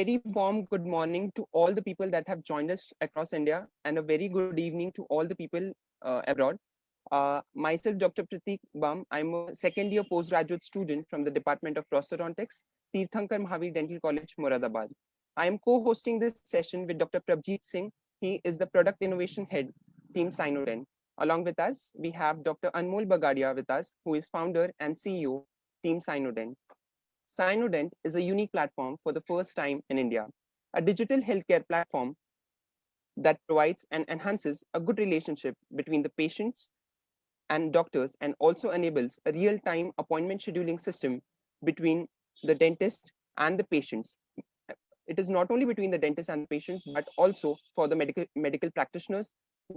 very warm good morning to all the people that have joined us across India, and a very good evening to all the people abroad. Myself, Dr. Pratik Bam. I'm a second year postgraduate student from the Department of Prosthodontics, Tirthankar Mahavir Dental College, Moradabad. I am co-hosting this session with Dr. Prabjeet Singh. He is the Product Innovation Head, Team Sinodent. Along with us, we have Dr. Anmol Bagadia with us, who is founder and CEO, Team Sinodent. Sinodent is a unique platform for the first time in India, a digital healthcare platform that provides and enhances a good relationship between the patients and doctors, and also enables a real-time appointment scheduling system between the dentist and the patients. It is not only between the dentist and the patients, but also for the medical practitioners,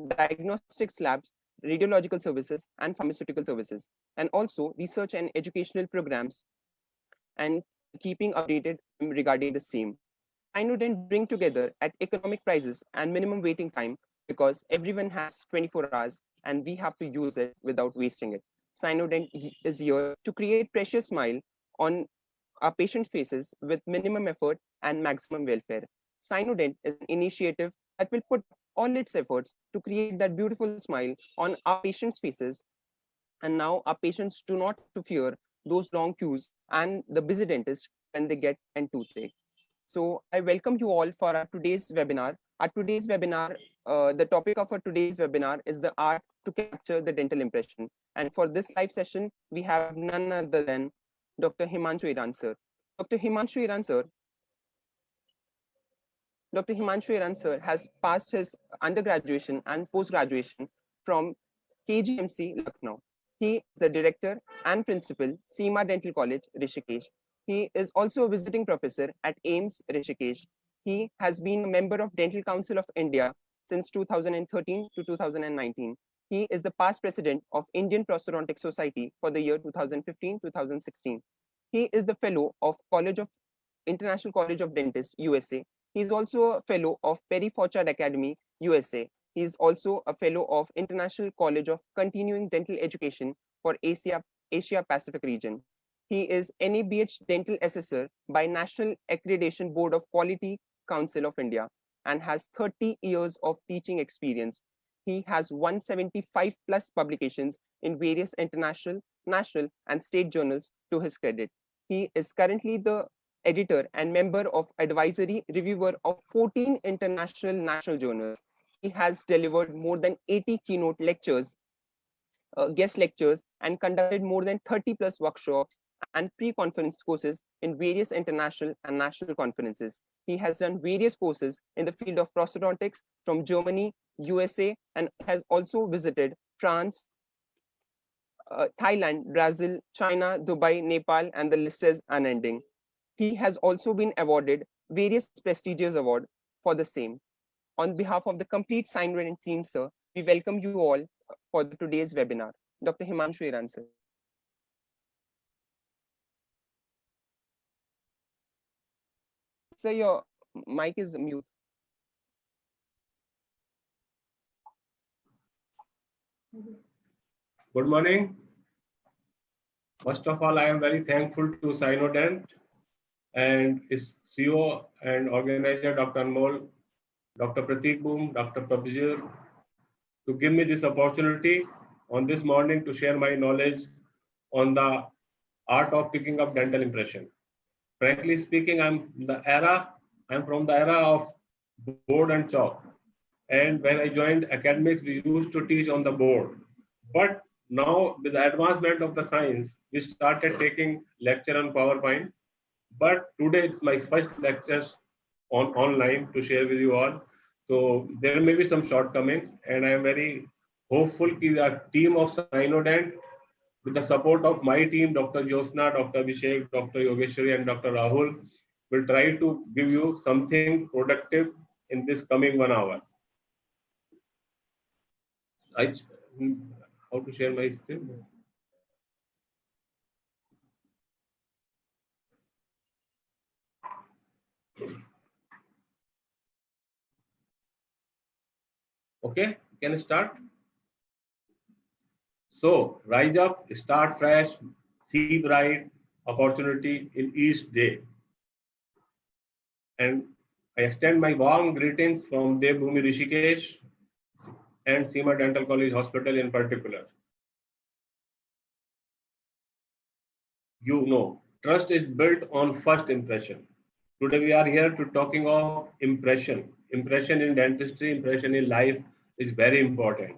diagnostics labs, radiological services, and pharmaceutical services, and also research and educational programs, and keeping updated regarding the same. Sinodent bring together at economic prices and minimum waiting time, because everyone has 24 hours and we have to use it without wasting it. Sinodent is here to create precious smile on our patient faces with minimum effort and maximum welfare. Sinodent is an initiative that will put all its efforts to create that beautiful smile on our patients' faces. And now our patients do not have to fear those long queues and the busy dentist when they get a toothache. So I welcome you all for our today's webinar. The topic of our today's webinar is the art to capture the dental impression. And for this live session, we have none other than Dr. Himanshu Iran sir. Dr. Himanshu Iran sir has passed his undergraduation and post-graduation from KGMC Lucknow. He is the director and principal, Seema Dental College, Rishikesh. He is also a visiting professor at AIMS Rishikesh. He has been a member of Dental Council of India since 2013 to 2019. He is the past president of Indian Prosthodontic Society for the year 2015-2016. He is the fellow of International College of Dentists, USA. He is also a fellow of Perry Fauchard Academy, USA. He is also a fellow of International College of Continuing Dental Education for Asia Pacific region. He is NABH Dental Assessor by National Accreditation Board of Quality Council of India and has 30 years of teaching experience. He has 175 plus publications in various international, national, and state journals to his credit. He is currently the editor and member of advisory reviewer of 14 international national journals. He has delivered more than 80 keynote lectures, guest lectures, and conducted more than 30 plus workshops and pre-conference courses in various international and national conferences. He has done various courses in the field of prosthodontics from Germany, USA, and has also visited France, Thailand, Brazil, China, Dubai, Nepal, and the list is unending. He has also been awarded various prestigious awards for the same. On behalf of the complete Sinodent team, sir, we welcome you all for today's webinar. Dr. Himanshu Iran, sir. Sir, your mic is mute. Good morning. First of all, I am very thankful to Sinodent and its CEO and organizer, Dr. Anmol, Dr. Pratik Boom, Dr. Prabjeet, to give me this opportunity on this morning to share my knowledge on the art of picking up dental impression. Frankly speaking, I'm from the era of board and chalk. And when I joined academics, we used to teach on the board. But now with the advancement of the science, we started taking lecture on PowerPoint. But today it's my first lectures on online to share with you all. So there may be some shortcomings, and I am very hopeful that the team of Sinodent, with the support of my team, Dr. Josna, Dr. Abhishek, Dr. Yogeshwari, and Dr. Rahul, will try to give you something productive in this coming 1 hour. How to share my screen? Okay, can I start? So rise up, start fresh, see bright opportunity in each day. And I extend my warm greetings from Devbhoomi Rishikesh and Seema Dental College Hospital in particular. You know, trust is built on first impression. Today we are here to talking of impression. Impression in dentistry, impression in life is very important.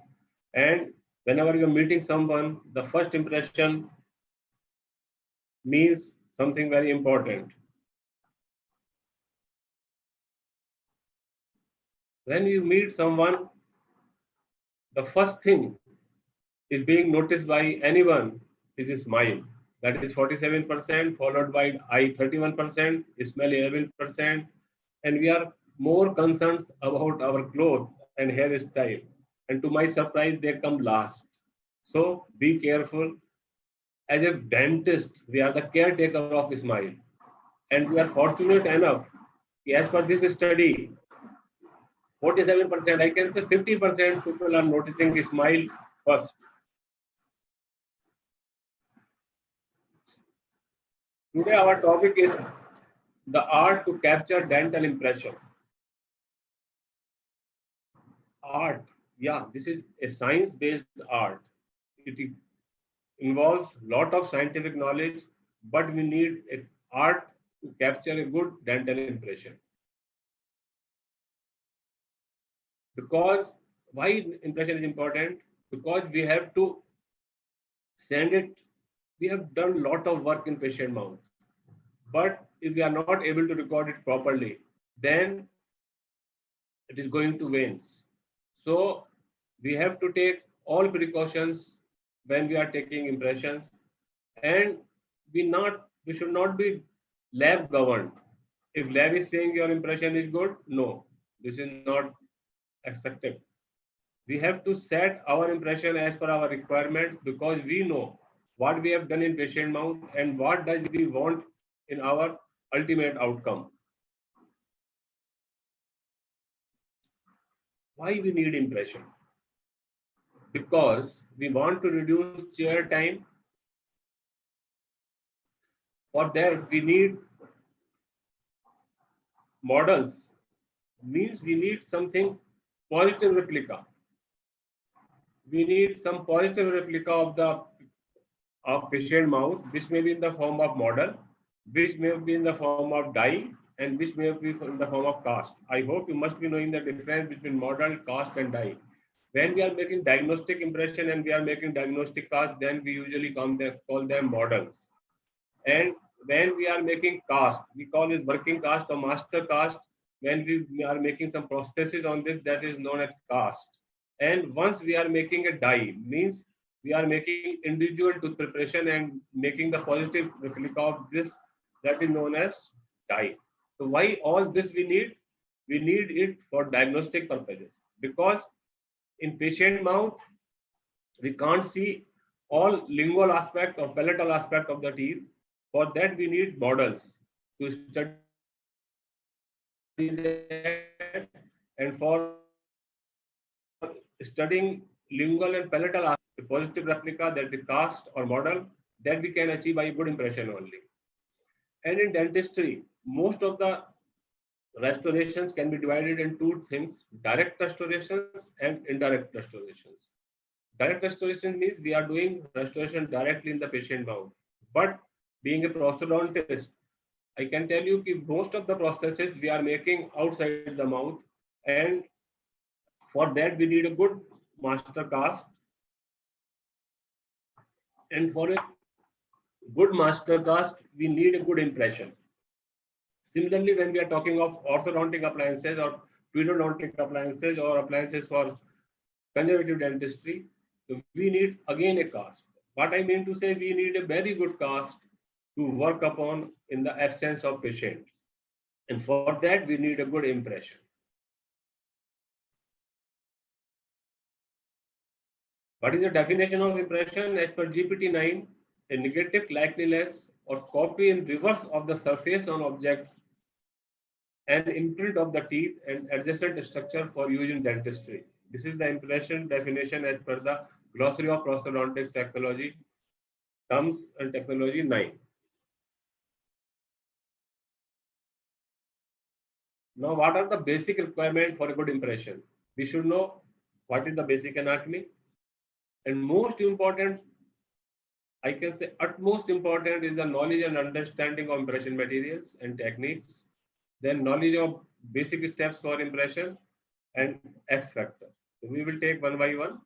And whenever you're meeting someone, the first impression means something very important. When you meet someone, the first thing is being noticed by anyone is a smile. That is 47%, followed by eye 31%, smell 11%, and we are more concerned about our clothes and hairstyle. And to my surprise, they come last. So be careful. As a dentist, we are the caretaker of smile. And we are fortunate enough, as per this study, 47%, I can say 50% people are noticing smile first. Today our topic is the art to capture dental impression. Art, yeah, this is a science-based art. It involves lot of scientific knowledge, but we need a art to capture a good dental impression. Because why impression is important? Because we have to send it. We have done lot of work in patient mouth, but if we are not able to record it properly, then it is going to wanes. So we have to take all precautions when we are taking impressions, and we should not be lab governed. If lab is saying your impression is good, no, this is not expected. We have to set our impression as per our requirements because we know what we have done in patient mouth and what does we want in our ultimate outcome. Why we need impression? Because we want to reduce chair time. For that, we need models. Means we need something positive replica. We need some positive replica of the patient mouth, which may be in the form of model, which may be in the form of die, and which may be in the form of cast. I hope you must be knowing the difference between model, cast, and die. When we are making diagnostic impression and we are making diagnostic cast, then we usually call them models. And when we are making cast, we call it working cast or master cast. When we are making some prosthesis on this, that is known as cast. And once we are making a die, means we are making individual tooth preparation and making the positive replica of this, that is known as die. So why all this we need? We need it for diagnostic purposes because in patient mouth, we can't see all lingual aspect or palatal aspect of the teeth. For that, we need models to study that, and for studying lingual and palatal aspect, a positive replica that is cast or model, that we can achieve by a good impression only. And in dentistry, most of the restorations can be divided in two things: direct restorations and indirect restorations. Direct restoration means we are doing restoration directly in the patient mouth. But being a prosthodontist, I can tell you that most of the prosthesis we are making outside the mouth, and for that we need a good master cast. And for a good master cast, we need a good impression. Similarly, when we are talking of orthodontic appliances or periodontic appliances or appliances for conservative dentistry, so we need again a cast. What I mean to say, we need a very good cast to work upon in the absence of patient. And for that, we need a good impression. What is the definition of impression? As per GPT-9, a negative likeness or copy in reverse of the surface on objects, an imprint of the teeth and adjacent structure for use in dentistry. This is the impression definition as per the Glossary of Prosthodontics Technology, Terms and Technology 9. Now, what are the basic requirements for a good impression? We should know what is the basic anatomy, and most important, I can say utmost important, is the knowledge and understanding of impression materials and techniques, then knowledge of basic steps for impression and X factor. So we will take one by one.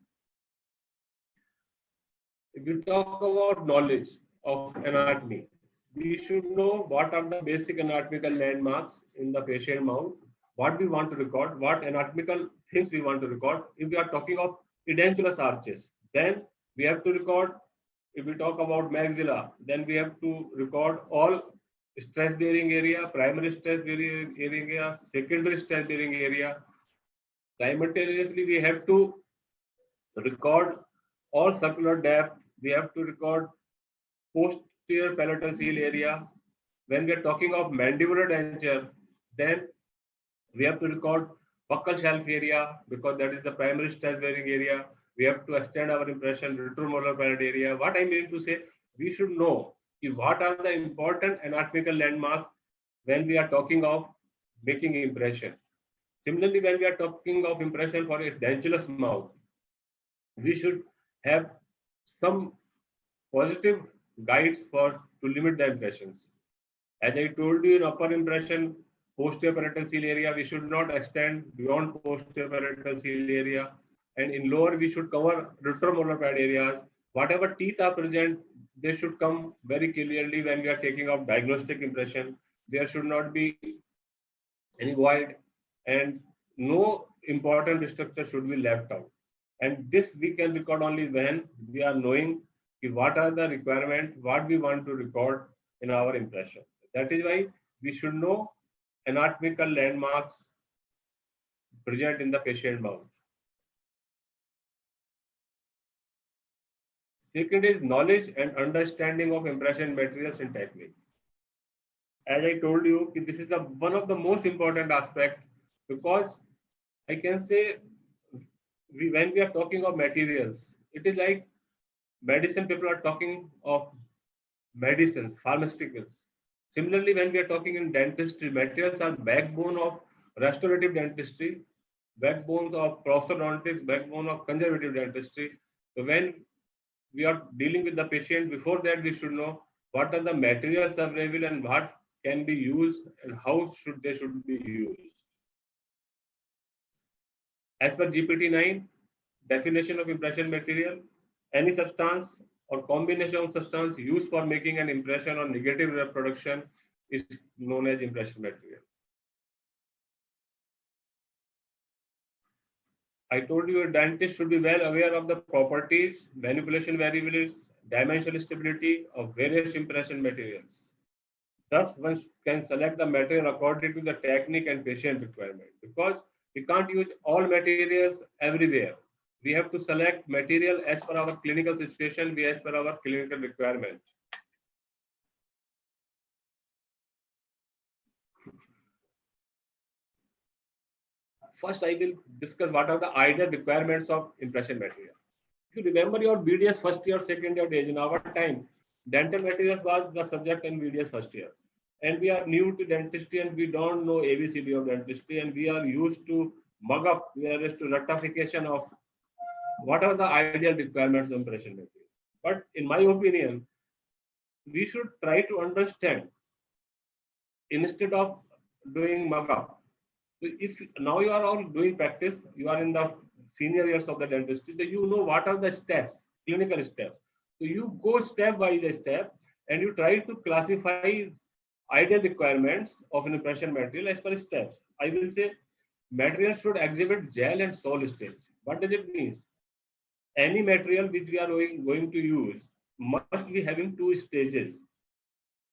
If we talk about knowledge of anatomy, we should know what are the basic anatomical landmarks in the patient mouth, what we want to record, what anatomical things we want to record. If we are talking of edentulous arches, then we have to record. If we talk about maxilla, then we have to record all stress bearing area, primary stress bearing area, secondary stress bearing area. Simultaneously, we have to record all circular depth. We have to record posterior palatal seal area. When we are talking of mandibular denture, then we have to record buccal shelf area because that is the primary stress bearing area. We have to extend our impression retromolar palate area. What I mean to say, we should know what are the important anatomical landmarks when we are talking of making impression. Similarly, when we are talking of impression for a dentulous mouth, we should have some positive guides for to limit the impressions. As I told you in upper impression, posterior parietal seal area, we should not extend beyond posterior parietal seal area. And in lower, we should cover retromolar pad areas. Whatever teeth are present, they should come very clearly when we are taking out diagnostic impression. There should not be any void and no important structure should be left out. And this we can record only when we are knowing what are the requirements, what we want to record in our impression. That is why we should know anatomical landmarks present in the patient mouth. Second is knowledge and understanding of impression materials and techniques. As I told you, this is one of the most important aspects because I can say when we are talking of materials, it is like medicine, people are talking of medicines, pharmaceuticals. Similarly, when we are talking in dentistry, materials are backbone of restorative dentistry, backbone of prosthodontics, backbone of conservative dentistry. So when we are dealing with the patient, before that we should know what are the materials available and what can be used and how they should be used. As per GPT-9, definition of impression material, any substance or combination of substance used for making an impression or negative reproduction is known as impression material. I told you a dentist should be well aware of the properties, manipulation variables, dimensional stability of various impression materials. Thus, one can select the material according to the technique and patient requirement because we can't use all materials everywhere. We have to select material as per our clinical situation, as per our clinical requirement. First, I will discuss what are the ideal requirements of impression material. If you remember your BDS first year, second year days, in our time, dental materials was the subject in BDS first year. And we are new to dentistry and we don't know ABCD of dentistry and we are used to mug up, we are used to rectification of what are the ideal requirements of impression material. But in my opinion, we should try to understand instead of doing mug up. So if now you are all doing practice, you are in the senior years of the dentistry, so you know what are the steps, clinical steps. So you go step by step and you try to classify ideal requirements of an impression material as per steps. I will say material should exhibit gel and sol stage. What does it mean? Any material which we are going to use must be having two stages.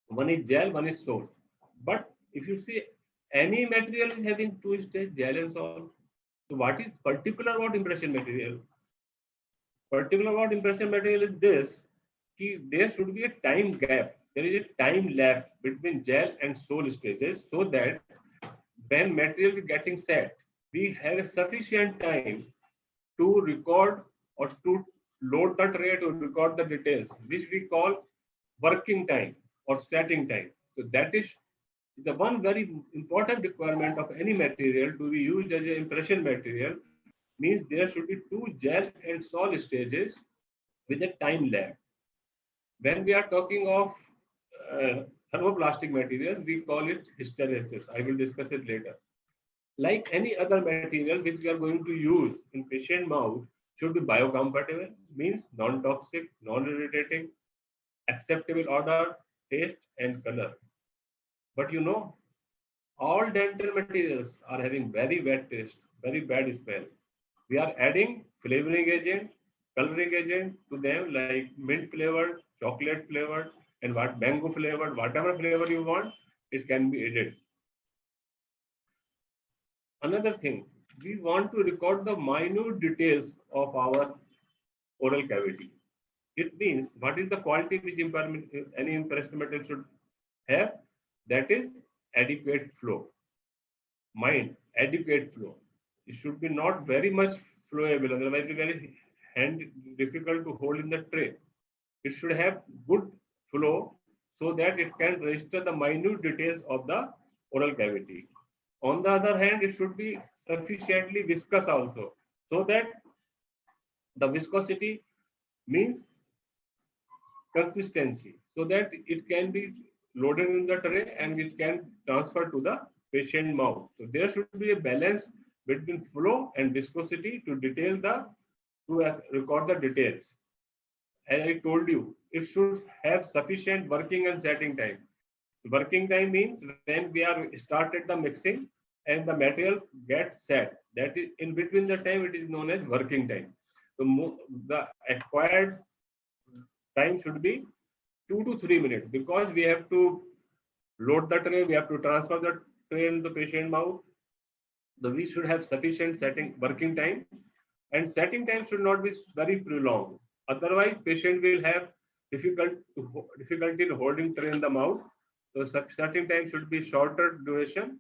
One is gel, one is sol. But if you see any material is having two stages, gel and sol. So what is particular about impression material? Particular about impression material is this, there should be a time gap. There is a time left between gel and sol stages so that when material is getting set, we have sufficient time to record or to load the tray to record the details, which we call working time or setting time. So that is The one very important requirement of any material to be used as an impression material means there should be two gel and sol stages with a time lag. When we are talking of thermoplastic materials, we call it hysteresis. I will discuss it later. Like any other material which we are going to use in patient mouth, should be biocompatible, means non-toxic, non-irritating, acceptable odor, taste, and color. But you know, all dental materials are having very bad taste, very bad smell. We are adding flavoring agent, coloring agent to them like mint flavored, chocolate flavored, and what mango flavored, whatever flavor you want, it can be added. Another thing, we want to record the minute details of our oral cavity. It means what is the quality which any impression material should have? That is adequate flow. Mind, adequate flow. It should be not very much flowable, otherwise it very hand difficult to hold in the tray. It should have good flow so that it can register the minute details of the oral cavity. On the other hand, it should be sufficiently viscous also, so that the viscosity means consistency, so that it can be loaded in the tray and it can transfer to the patient mouth. So there should be a balance between flow and viscosity to record the details. As I told you, it should have sufficient working and setting time. Working time means when we are started the mixing and the material gets set. That is in between the time, it is known as working time. So the acquired time should be 2 to 3 minutes, because we have to load the tray, we have to transfer the tray in the patient mouth. So we should have sufficient setting working time, and setting time should not be very prolonged. Otherwise, patient will have difficulty in holding tray in the mouth. So setting time should be shorter duration.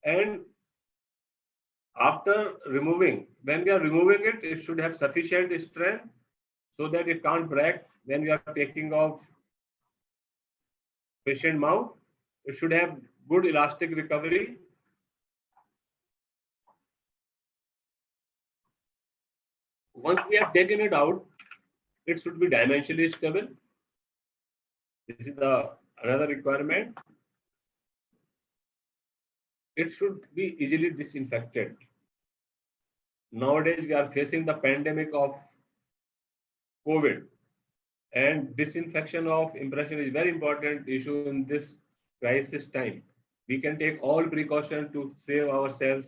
And after removing, when we are removing it, it should have sufficient strength so that it can't break when we are taking off patient mouth. It should have good elastic recovery. Once we have taken it out, it should be dimensionally stable. This is another requirement. It should be easily disinfected. Nowadays, we are facing the pandemic of COVID, and disinfection of impression is very important issue in this crisis time. We can take all precautions to save ourselves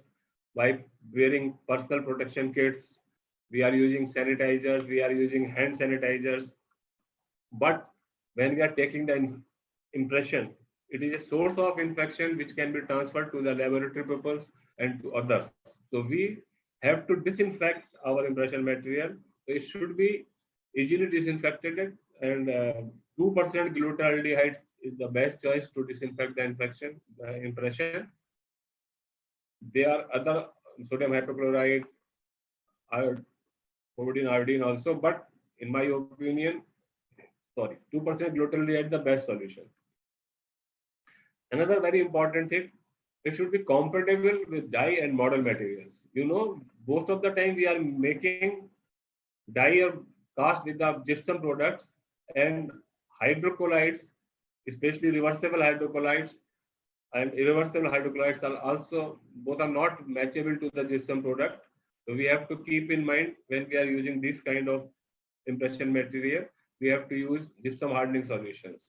by wearing personal protection kits. We are using sanitizers, we are using hand sanitizers. But when we are taking the impression, it is a source of infection which can be transferred to the laboratory purpose and to others. So we have to disinfect our impression material. So it should be easily disinfected, and 2% glutaraldehyde is the best choice to disinfect the impression. There are other sodium hypochlorite, iodine also, but in my opinion, 2% glutaraldehyde is the best solution. Another very important thing, it should be compatible with dye and model materials. You know, most of the time we are making dye or cast with the gypsum products and hydrocolloids, especially reversible hydrocolloids and irreversible hydrocolloids are also, both are not matchable to the gypsum product. So we have to keep in mind when we are using this kind of impression material, we have to use gypsum hardening solutions.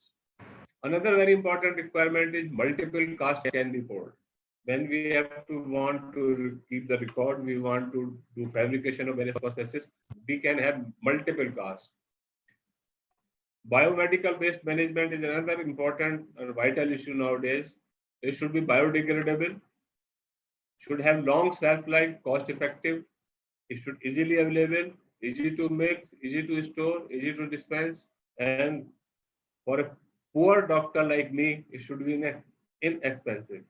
Another very important requirement is multiple cast can be poured. When we have to want to keep the record, we want to do fabrication of various processes, we can have multiple casts. Biomedical waste management is another important and vital issue nowadays. It should be biodegradable, should have long shelf life, cost effective, it should easily available, easy to mix, easy to store, easy to dispense, and for a poor doctor like me, it should be inexpensive.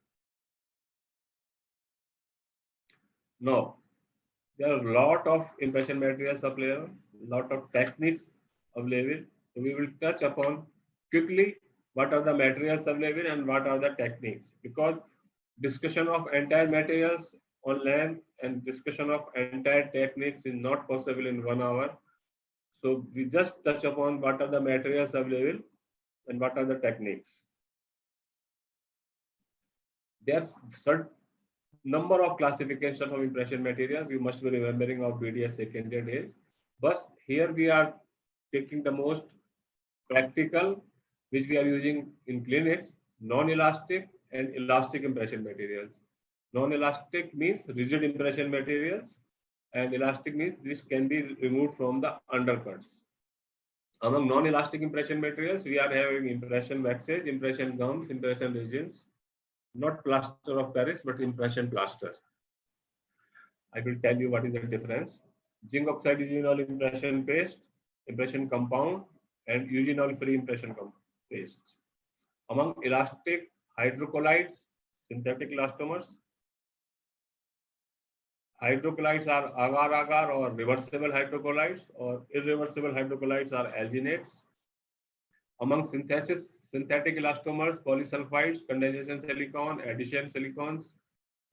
Now, there are a lot of impression materials available, lot of techniques available. So we will touch upon quickly what are the materials available, and what are the techniques. Because discussion of entire materials on length and discussion of entire techniques is not possible in 1 hour. So we just touch upon what are the materials available and what are the techniques. There's certain number of classifications of impression materials. You must be remembering of BDS second year days. But here we are taking the most practical, which we are using in clinics, non-elastic and elastic impression materials. Non-elastic means rigid impression materials, and elastic means this can be removed from the undercuts. Among non-elastic impression materials, we are having impression waxes, impression gums, impression resins, not plaster of Paris, but impression plaster. I will tell you what is the difference. Zinc oxide eugenol impression paste, impression compound, and eugenol free impression paste. Among elastic hydrocolloids, synthetic elastomers, hydrocolloids are agar-agar or reversible hydrocolloids, or irreversible hydrocolloids are alginates. Among synthetic elastomers, polysulfides, condensation silicon, addition silicons,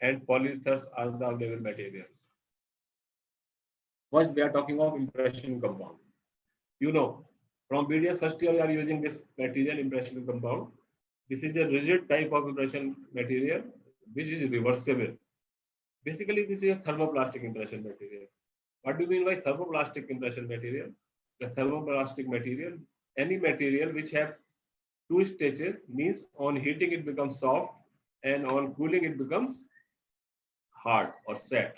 and polyethers are the available materials. First, we are talking of impression compound. You know, from BDS first year, we are using this material, impression compound. This is a rigid type of impression material, which is reversible. Basically, this is a thermoplastic impression material. What do you mean by thermoplastic impression material? The thermoplastic material, any material which have two stages, means on heating it becomes soft, and on cooling it becomes hard or set.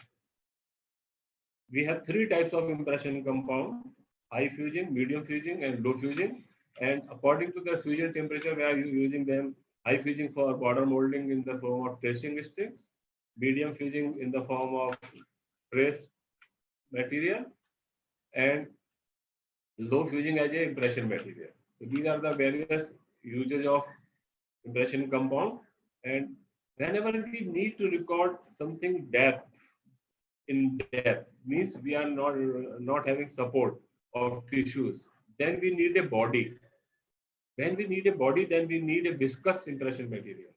We have three types of impression compound: high fusing, medium fusing, and low fusing. And according to the fusion temperature, we are using them. High fusing for border molding in the form of tracing sticks, medium fusing in the form of trace material, and low fusing as a impression material. So these are the various uses of impression compound. And whenever we need to record something in depth, means we are not having support of tissues, then we need a body. When we need a body, then we need a viscous impression material.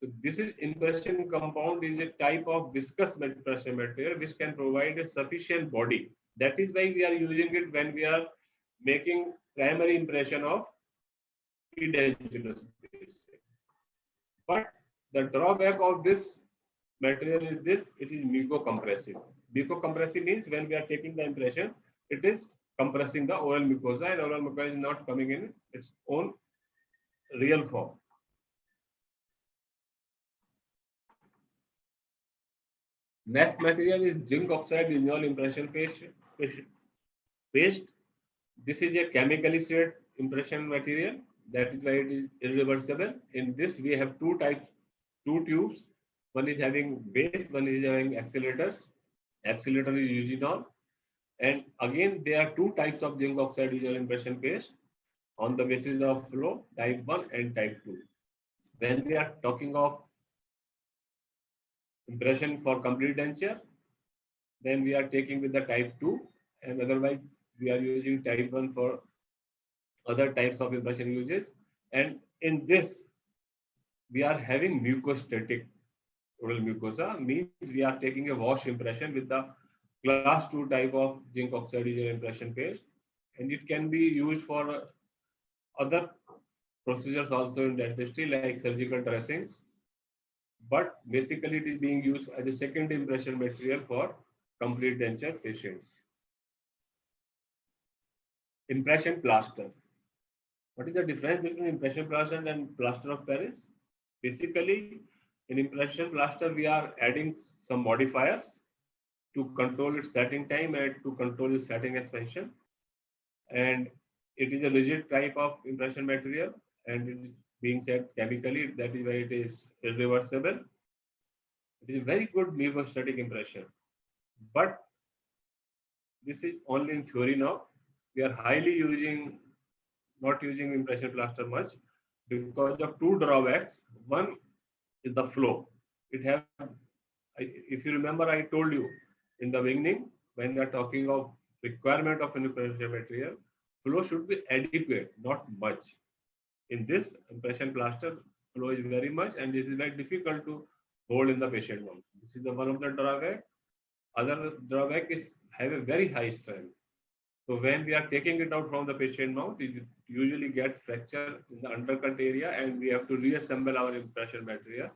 So this is impression compound is a type of viscous impression material which can provide a sufficient body. That is why we are using it when we are making primary impression of edentulous space. But the drawback of this material is this: it is mucocompressive. Mucocompressive means when we are taking the impression, it is compressing the oral mucosa, and oral mucosa is not coming in its own real form. Next material is zinc oxide eugenol impression paste. This is a chemically set impression material. That is why it is irreversible. In this, we have two types, two tubes. One is having base, one is having accelerators. Accelerator is eugenol. And again, there are two types of zinc oxide eugenol impression paste on the basis of flow, type 1 and type 2. When we are talking of impression for complete denture, then we are taking with the type 2, and otherwise we are using type 1 for other types of impression uses. And in this, we are having mucostatic oral mucosa, means we are taking a wash impression with the class 2 type of zinc oxide impression paste, and it can be used for other procedures also in dentistry like surgical dressings. But basically, it is being used as a second impression material for complete denture patients. Impression plaster. What is the difference between impression plaster and plaster of Paris? Basically, in impression plaster, we are adding some modifiers to control its setting time and to control its setting expansion. And it is a rigid type of impression material, and it is being set chemically. That is why it is irreversible. It is a very good mucostatic impression. But this is only in theory now. We are not using impression plaster much because of two drawbacks. One is the flow. If you remember, I told you in the beginning, when we are talking of requirement of an impression material, flow should be adequate, not much. In this, impression plaster flow is very much, and it is very difficult to hold in the patient mouth. This is the one of the drawback. Other drawback is have a very high strength. So when we are taking it out from the patient mouth, it usually get fracture in the undercut area, and we have to reassemble our impression material,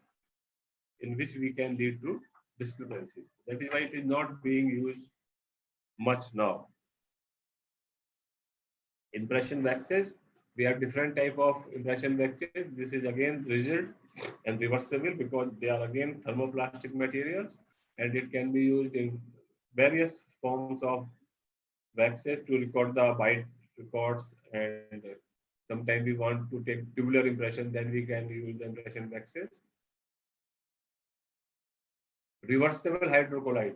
in which we can lead to discrepancies. That is why it is not being used much now. Impression waxes, we have different type of impression waxes. This is again rigid and reversible because they are again thermoplastic materials, and it can be used in various forms of waxes to record the bite records, and sometimes we want to take tubular impression, then we can use the impression waxes. Reversible hydrocolloids.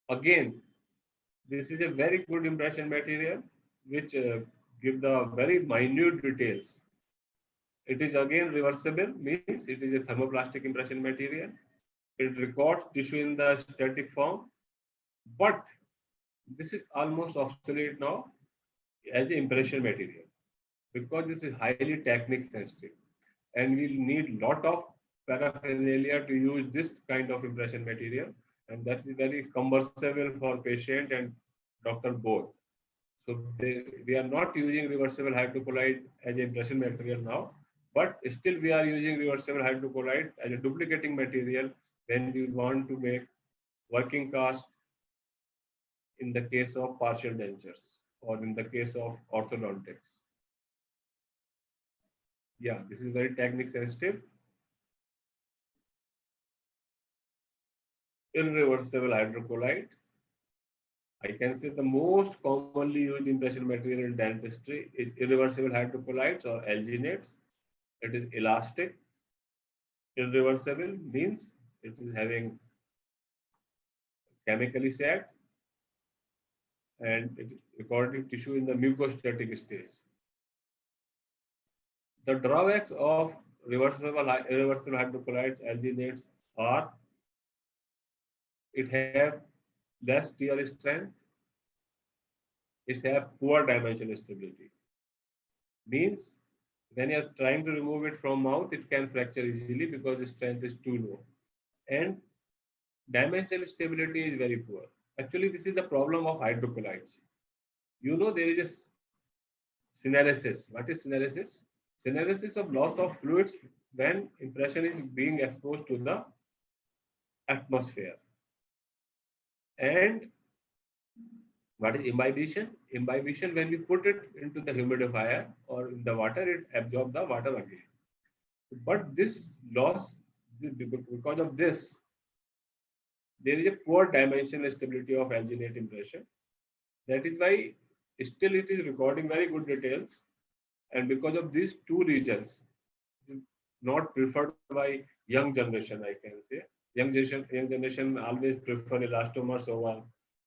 Again, this is a very good impression material which give the very minute details. It is again reversible, means it is a thermoplastic impression material. It records tissue in the static form, but this is almost obsolete now as an impression material because this is highly technique sensitive, and we need lot of paraphernalia to use this kind of impression material, and that is very cumbersome for patient and doctor both. So we are not using reversible hydrocolloid as an impression material now, but still we are using reversible hydrocolloid as a duplicating material when we want to make working cast in the case of partial dentures or in the case of orthodontics. Yeah, this is very technique sensitive. Irreversible hydrocolloids. I can say the most commonly used impression material in dentistry is irreversible hydrocolloids or alginates. It is elastic. Irreversible means it is having chemically set and it is recording tissue in the mucostatic stage. The drawbacks of irreversible hydrocolloids alginates are it have less tear strength, it have poor dimensional stability. Means when you are trying to remove it from mouth, it can fracture easily because the strength is too low. And dimensional stability is very poor. Actually, this is the problem of hydrocolloids. You know, there is a syneresis. What is syneresis? Syneresis of loss of fluids when impression is being exposed to the atmosphere. And what is imbibition? Imbibition, when we put it into the humidifier or in the water, it absorbs the water again. But this loss, because of this, there is a poor dimensional stability of alginate impression. That is why still it is recording very good details. And because of these two reasons, not preferred by young generation, I can say. Young generation always prefer elastomers over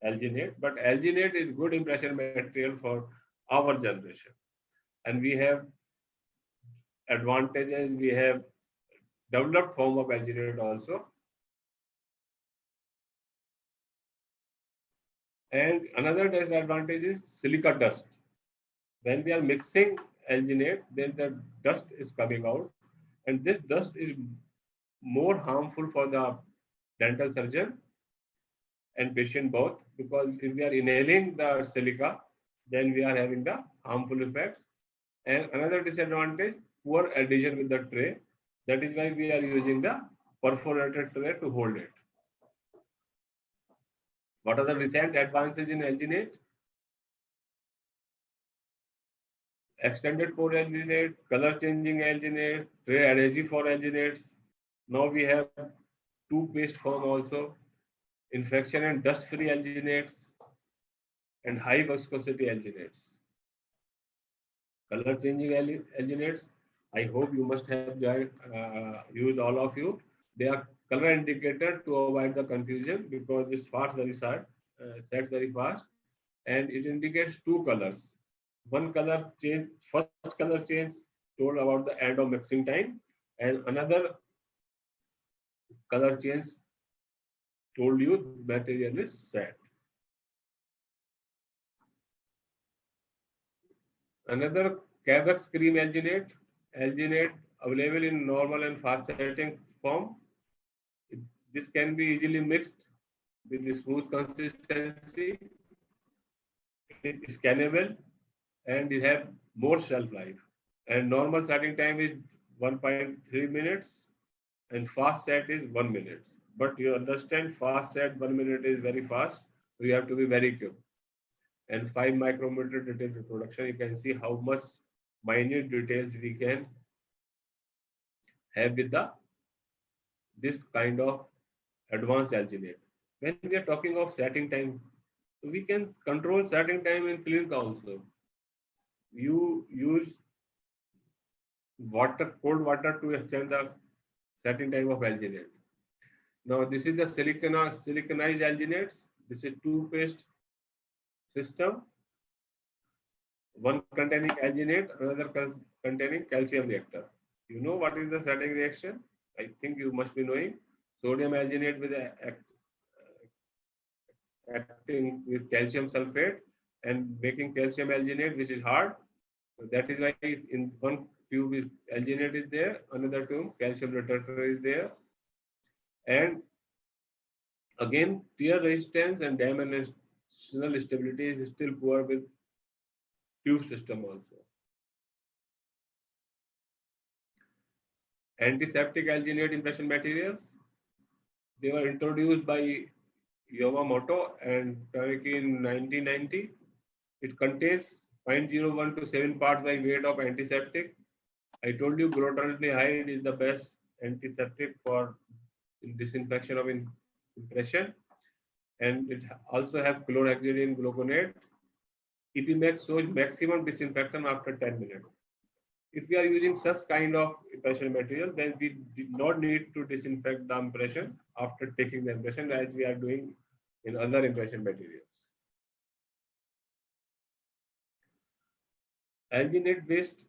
alginate, but alginate is good impression material for our generation. And we have advantages, we have developed form of alginate also. And another disadvantage is silica dust. When we are mixing alginate, then the dust is coming out, and this dust is more harmful for the dental surgeon and patient both, because if we are inhaling the silica, then we are having the harmful effects. And another disadvantage, poor adhesion with the tray. That is why we are using the perforated tray to hold it. What are the recent advances in alginate? Extended pore alginate, color changing alginate, tray adhesive for alginates. Now we have toothpaste form also, infection and dust free alginates, and high viscosity alginates. Color changing alginates, I hope you must have used all of you. They are color indicator to avoid the confusion because this sets very fast, and it indicates two colors. One color change, first color change told about the end of mixing time, and another color change told you material is set. Another Cavex cream alginate available in normal and fast setting form. This can be easily mixed with the smooth consistency. It is scannable and it have more shelf life. And normal setting time is 1.3 minutes and fast set is 1 minute. But you understand fast set 1 minute is very fast. So you have to be very quick. And 5 micrometer detail reproduction, you can see how much minute details we can have with the this kind of advanced alginate. When we are talking of setting time, we can control setting time in clinic also. You use cold water to extend the setting time of alginate. Now this is the siliconized alginates. This is two-phase system, one containing alginate, another containing calcium reactor. You know what is the setting reaction? I think you must be knowing. Sodium alginate with acting with calcium sulfate and making calcium alginate, which is hard. So that is why in one tube is alginate is there, another tube calcium retardator is there, and again tear resistance and dimensional stability is still poor with tube system also. Antiseptic alginate impression materials, they were introduced by Yamamoto and Kawasaki in 1990. It contains 0.01 to 7 parts by weight of antiseptic. I told you glutathione is the best antiseptic for disinfection of impression, and it also has chlorhexidine gluconate. EPMAX shows maximum disinfection after 10 minutes. If we are using such kind of impression material, then we did not need to disinfect the impression after taking the impression as we are doing in other impression materials. Alginate waste,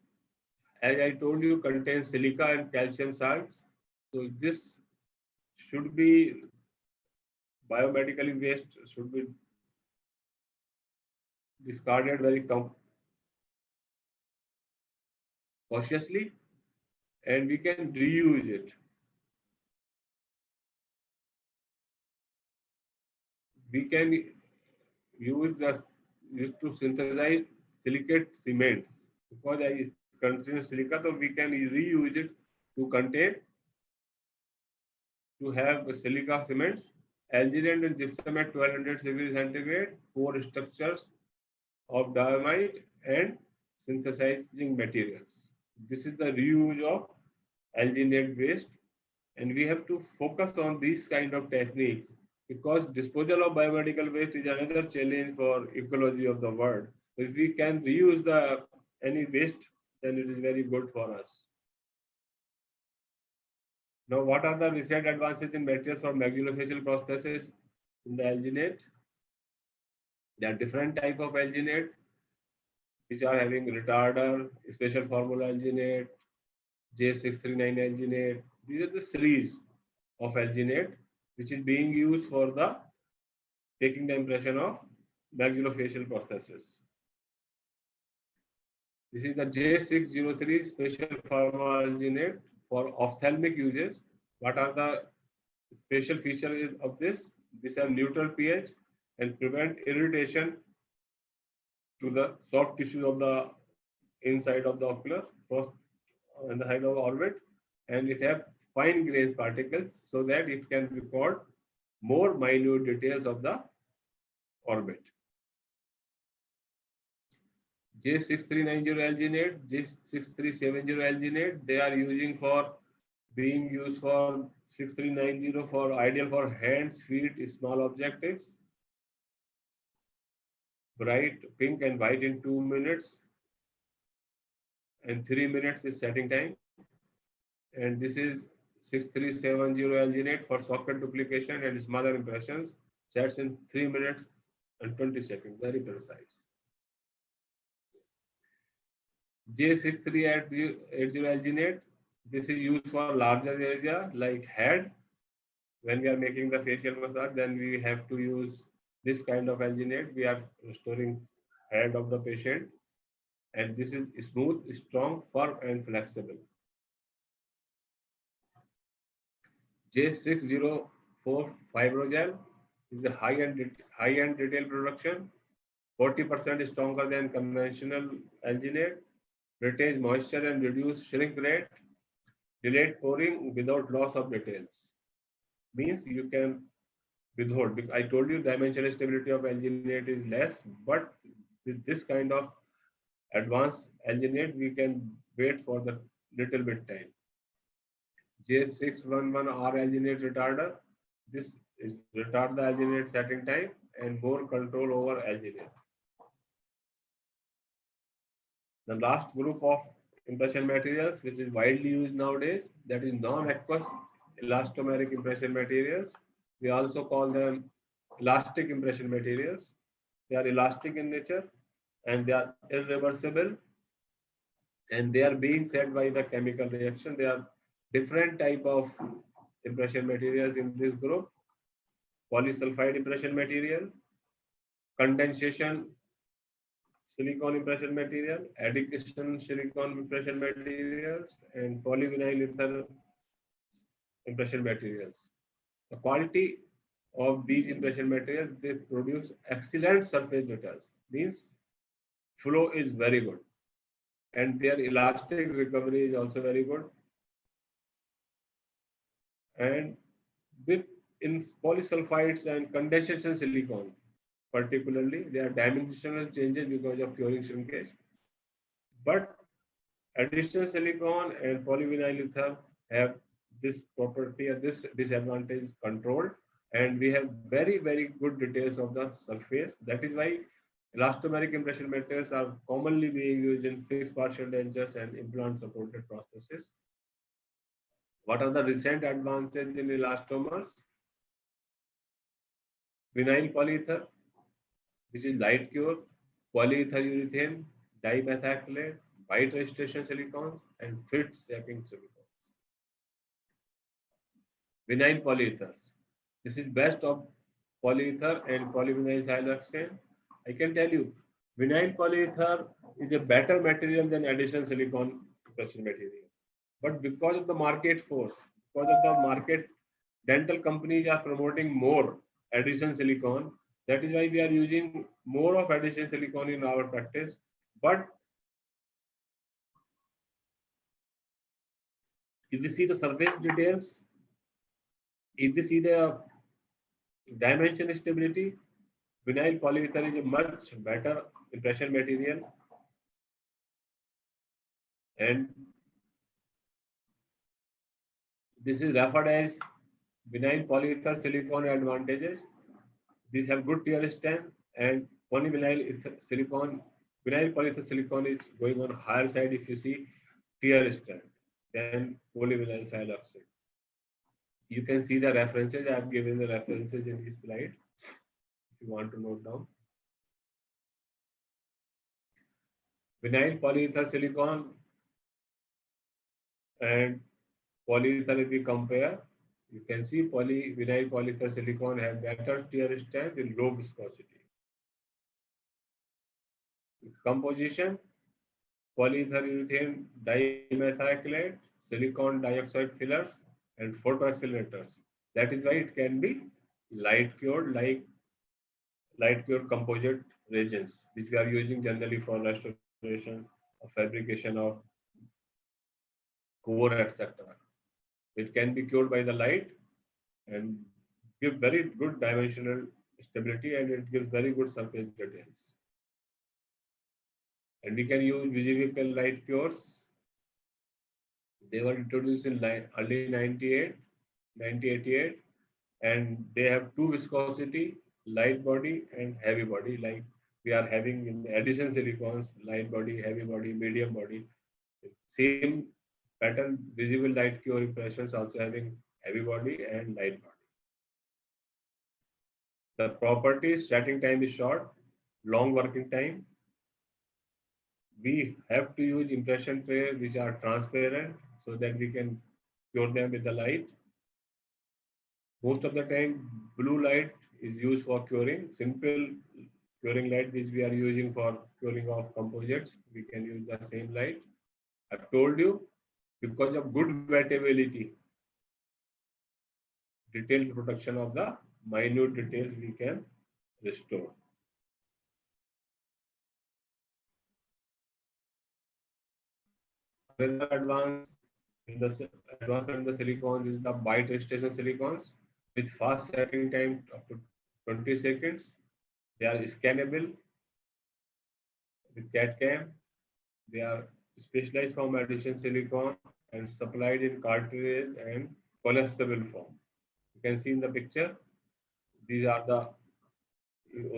as I told you, contains silica and calcium salts. So this should be biomedically waste should be discarded very cautiously, and we can reuse it. We can use to synthesize silicate cements because I consider silica, so we can reuse it to contain to have silica cements. Alginate and gypsum at 1200 degrees centigrade, four structures of diamide and synthesizing materials. This is the reuse of alginate waste, and we have to focus on these kind of techniques because disposal of biomedical waste is another challenge for ecology of the world. If we can reuse any waste, then it is very good for us. Now, what are the recent advances in materials for maxillofacial prosthesis in the alginate? There are different type of alginate which are having retarder, special formula alginate, J639 alginate. These are the series of alginate which is being used for the taking the impression of maxillofacial prosthesis. This is the J603 special formula alginate for ophthalmic uses. What are the special features of this? These have neutral pH and prevent irritation to the soft tissues of the inside of the ocular and the side of the orbit, and it have fine grained particles so that it can record more minute details of the orbit. J6390 alginate, J6370 alginate, they are being used for 6390 for ideal for hands, feet, small objectives. Bright pink and white in 2 minutes, and 3 minutes is setting time. And this is 6370 alginate for socket duplication and smaller impressions, sets in 3 minutes and 20 seconds, very precise. J6380 alginate, this is used for larger area like head. When we are making the facial massage, then we have to use this kind of alginate. We are restoring head of the patient. and this is smooth, strong, firm, and flexible. J604 Fibrogel is a high-end retail production, 40% stronger than conventional alginate, retains moisture and reduce shrink rate, delayed pouring without loss of details. Means you can withhold. I told you dimensional stability of alginate is less, but with this kind of advanced alginate, we can wait for the little bit time. J611R alginate retarder. This is retard the alginate setting time and more control over alginate. The last group of impression materials, which is widely used nowadays, that is non-aqueous elastomeric impression materials. We also call them elastic impression materials. They are elastic in nature and they are irreversible, and they are being set by the chemical reaction. There are different type of impression materials in this group: polysulfide impression material, condensation silicon impression material, addition silicon impression materials, and polyvinyl ether impression materials. The quality of these impression materials, they produce excellent surface details. Means flow is very good, and their elastic recovery is also very good. And with in polysulfides and condensation silicon, particularly, there are dimensional changes because of curing shrinkage. But additional silicon and polyvinyl ether have this property and this disadvantage controlled, and we have very good details of the surface. That is why elastomeric impression materials are commonly being used in fixed partial dentures and implant supported prosthesis. What are the recent advances in elastomers? Vinyl polyether, which is light cure, polyether urethane, dimethacrylate, white restoration silicons, and fit shaping silicons. Vinyl polyethers. This is best of polyether and polyvinyl siloxane. I can tell you, vinyl polyether is a better material than additional silicon impression material. But because of the market force, because of the market, dental companies are promoting more addition silicon. That is why we are using more of addition silicon in our practice. But if we see the surface details, if we see the dimension stability, vinyl polyether is a much better impression material. And this is referred as vinyl polyether silicon advantages. These have good tear strength, and polyvinyl silicon, vinyl polyether silicon is going on higher side if you see tear strength than polyvinyl siloxane. You can see the references. I have given the references in this slide if you want to note down. Vinyl polyether silicon and polyether, if we compare, you can see vinyl polyether silicon have better tear strength and low viscosity. With composition, polyether urethane dimethacrylate, silicon dioxide fillers, and photoaccelerators. That is why it can be light cured, like light cured composite reagents, which we are using generally for restoration or fabrication of core, etc. It can be cured by the light and give very good dimensional stability, and it gives very good surface details. And we can use visible light cures. They were introduced in early 1988, and they have two viscosity, light body and heavy body, like we are having in addition silicons, light body, heavy body, medium body. Same pattern, visible light cure impressions also having heavy body and light body. The properties: setting time is short, long working time. We have to use impression tray which are transparent so that we can cure them with the light. Most of the time, blue light is used for curing. Simple curing light which we are using for curing of composites. We can use the same light. I've told you, because of good wettability, detailed production of the minute details we can restore. Another advancement in the silicons is the bite registration silicons with fast setting time up to 20 seconds. They are scannable with CAD/CAM. They are specialized from addition silicon and supplied in cartridge and collapsible form. You can see in the picture, these are the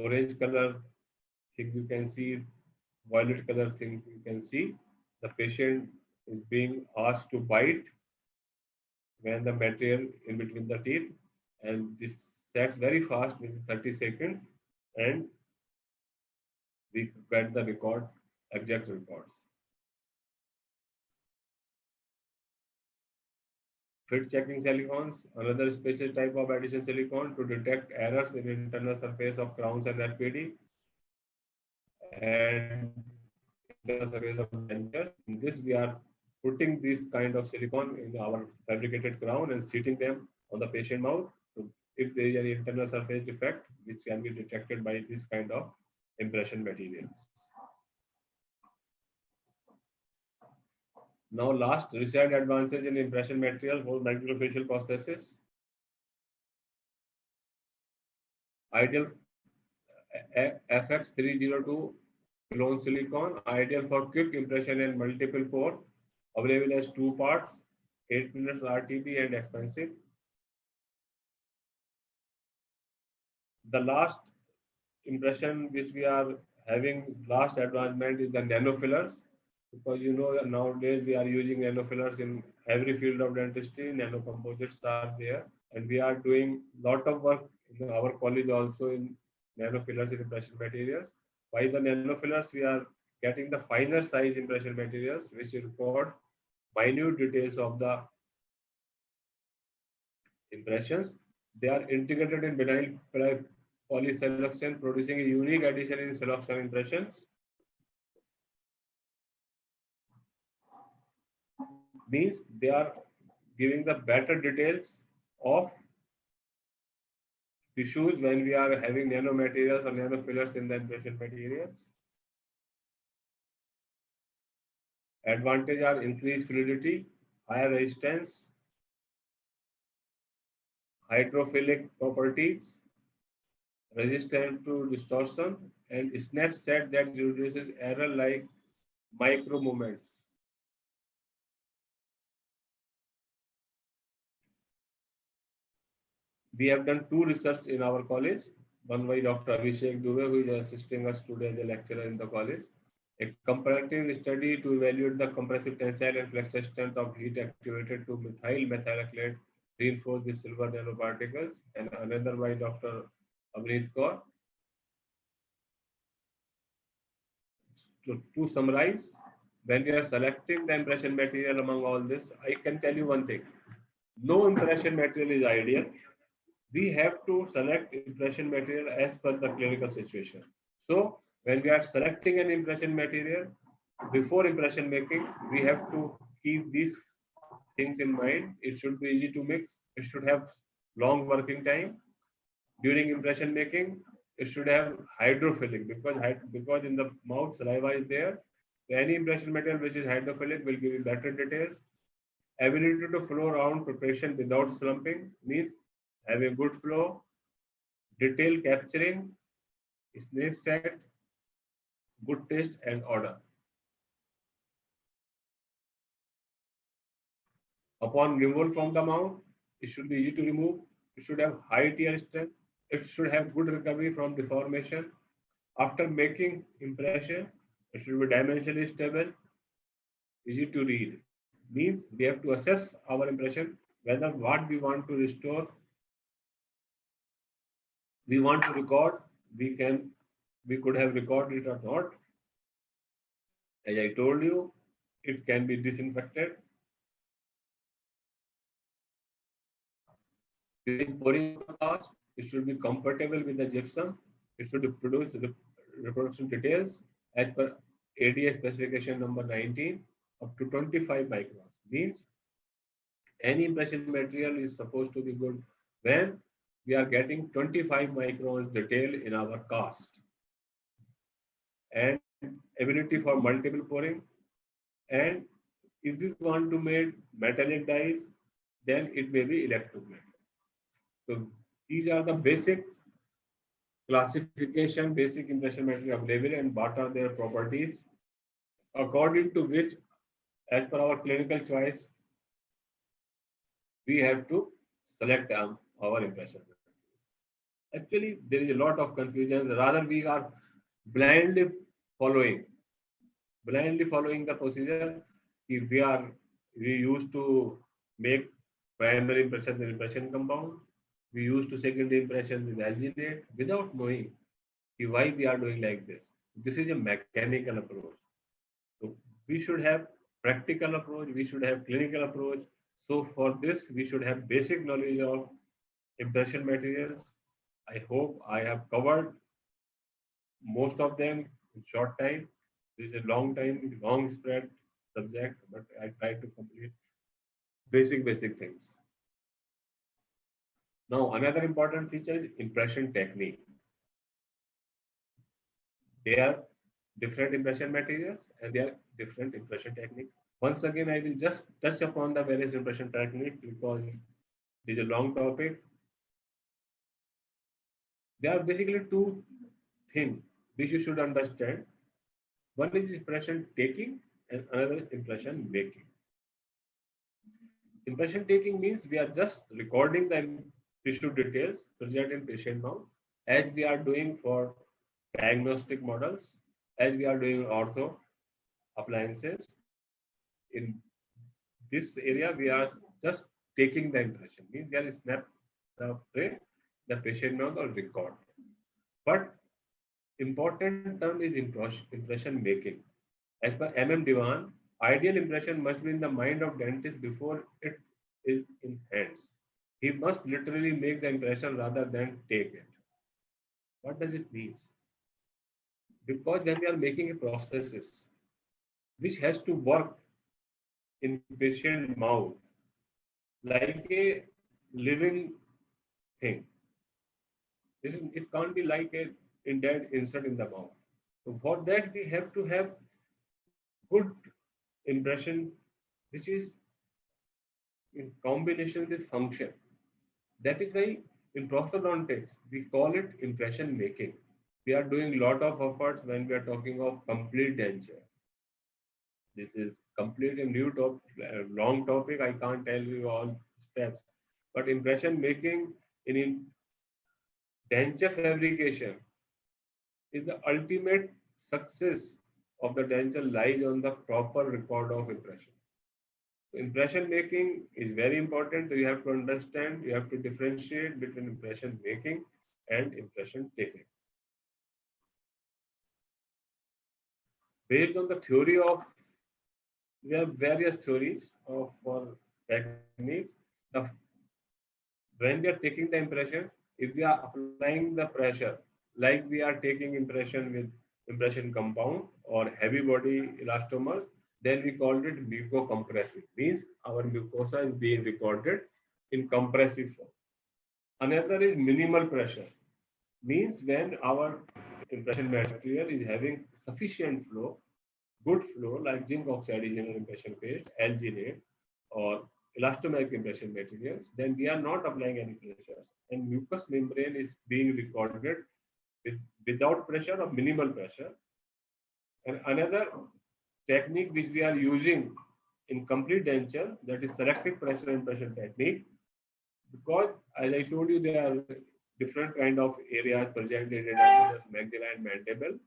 orange color thing you can see, violet color thing you can see. The patient is being asked to bite when the material in between the teeth, and this sets very fast within 30 seconds, and we get the record, exact records. Fit checking silicons, another special type of addition silicon to detect errors in internal surface of crowns and LPD and internal surface of dentures. In this, we are putting this kind of silicon in our fabricated crown and seating them on the patient mouth. So if there is any internal surface defect, which can be detected by this kind of impression materials. Now, last recent advances in impression material for maxillofacial prosthesis. Ideal FX302 clone silicon, ideal for quick impression and multiple pores, available as 2 parts, 8 minutes RTB and expensive. The last impression which we are having, last advancement is the nanofillers, because you know that nowadays we are using nanofillers in every field of dentistry. Nanocomposites are there, and we are doing lot of work in our college also in nanofillers in impression materials. By the nanofillers, we are getting the finer size impression materials which record minute details of the impressions. They are integrated in vinyl polysiloxane, producing a unique addition in siloxane impressions. Means they are giving the better details of tissues when we are having nanomaterials or nanofillers in the impression materials. Advantage are increased fluidity, higher resistance, hydrophilic properties, resistant to distortion, and snap set that reduces error like micro movements. We have done 2 research in our college, one by Dr. Abhishek Dubey, who is assisting us today as a lecturer in the college. A comparative study to evaluate the compressive tensile and flexure strength of heat activated to methyl methacrylate reinforced with silver nanoparticles, and another by Dr. Avneet Kaur. To summarize, when we are selecting the impression material among all this, I can tell you one thing. No impression material is ideal. We have to select impression material as per the clinical situation. So when we are selecting an impression material, before impression making, we have to keep these things in mind. It should be easy to mix. It should have long working time. During impression making, it should have hydrophilic, because in the mouth saliva is there. So any impression material which is hydrophilic will give you better details. Ability to flow around preparation without slumping means have a good flow, detail capturing, snap set, good taste and order. Upon removal from the mouth, it should be easy to remove. It should have high tear strength. It should have good recovery from deformation. After making impression, it should be dimensionally stable, easy to read. Means we have to assess our impression whether what we want to restore, we want to record, we could have recorded it or not. As I told you, it can be disinfected. During pouring of the cast, it should be compatible with the gypsum. It should produce reproduction details as per ADA specification number 19 up to 25 microns. Means any impression material is supposed to be good when we are getting 25 microns detail in our cast, and ability for multiple pouring. And if we want to make metallic dyes, then it may be electroplated. So these are the basic classification, basic impression material available, and what are their properties, according to which, as per our clinical choice, we have to select our impression. Actually, there is a lot of confusion. Rather, we are blindly following, the procedure. If we used to make primary impression with impression compound, we used to secondary impression with alginate, without knowing why we are doing like this. This is a mechanical approach. So we should have practical approach, we should have clinical approach. So for this, we should have basic knowledge of impression materials. I hope I have covered most of them in short time. This is a long time, long spread subject, but I try to complete basic things. Now, another important feature is impression technique. They are different impression materials and they are different impression techniques. Once again, I will just touch upon the various impression techniques because it is a long topic. There are basically two things which you should understand. One is impression taking and another is impression making. Impression taking means we are just recording the tissue details present in patient mouth, as we are doing for diagnostic models, as we are doing ortho appliances. In this area, we are just taking the impression. Means we are snap the tray, the patient mouth or record. But important term is impression making. As per MM Diwan, ideal impression must be in the mind of dentist before it is in hands. He must literally make the impression rather than take it. What does it mean? Because when we are making a prosthesis which has to work in patient mouth like a living thing, it can't be like a dead insert in the mouth. So for that we have to have good impression which is in combination with function. That is why in prosthodontics we call it impression making. We are doing a lot of efforts when we are talking of complete denture. This is completely new topic, long topic. I can't tell you all steps, but impression making in denture fabrication is the ultimate success of the denture lies on the proper record of impression. Impression making is very important. You have to understand, you have to differentiate between impression making and impression taking. Based on the theory of, we have various theories for techniques. When we are taking the impression, if we are applying the pressure, like we are taking impression with impression compound or heavy body elastomers, then we called it mucocompressive. Means our mucosa is being recorded in compressive form. Another is minimal pressure. Means when our impression material is having sufficient flow, good flow, like zinc oxide general impression paste, alginate, or elastomeric impression materials, then we are not applying any pressure. And mucous membrane is being recorded without pressure or minimal pressure. And another technique which we are using in complete denture, that is selective pressure impression technique, because as I told you, there are different kind of areas present in the maxilla and mandible.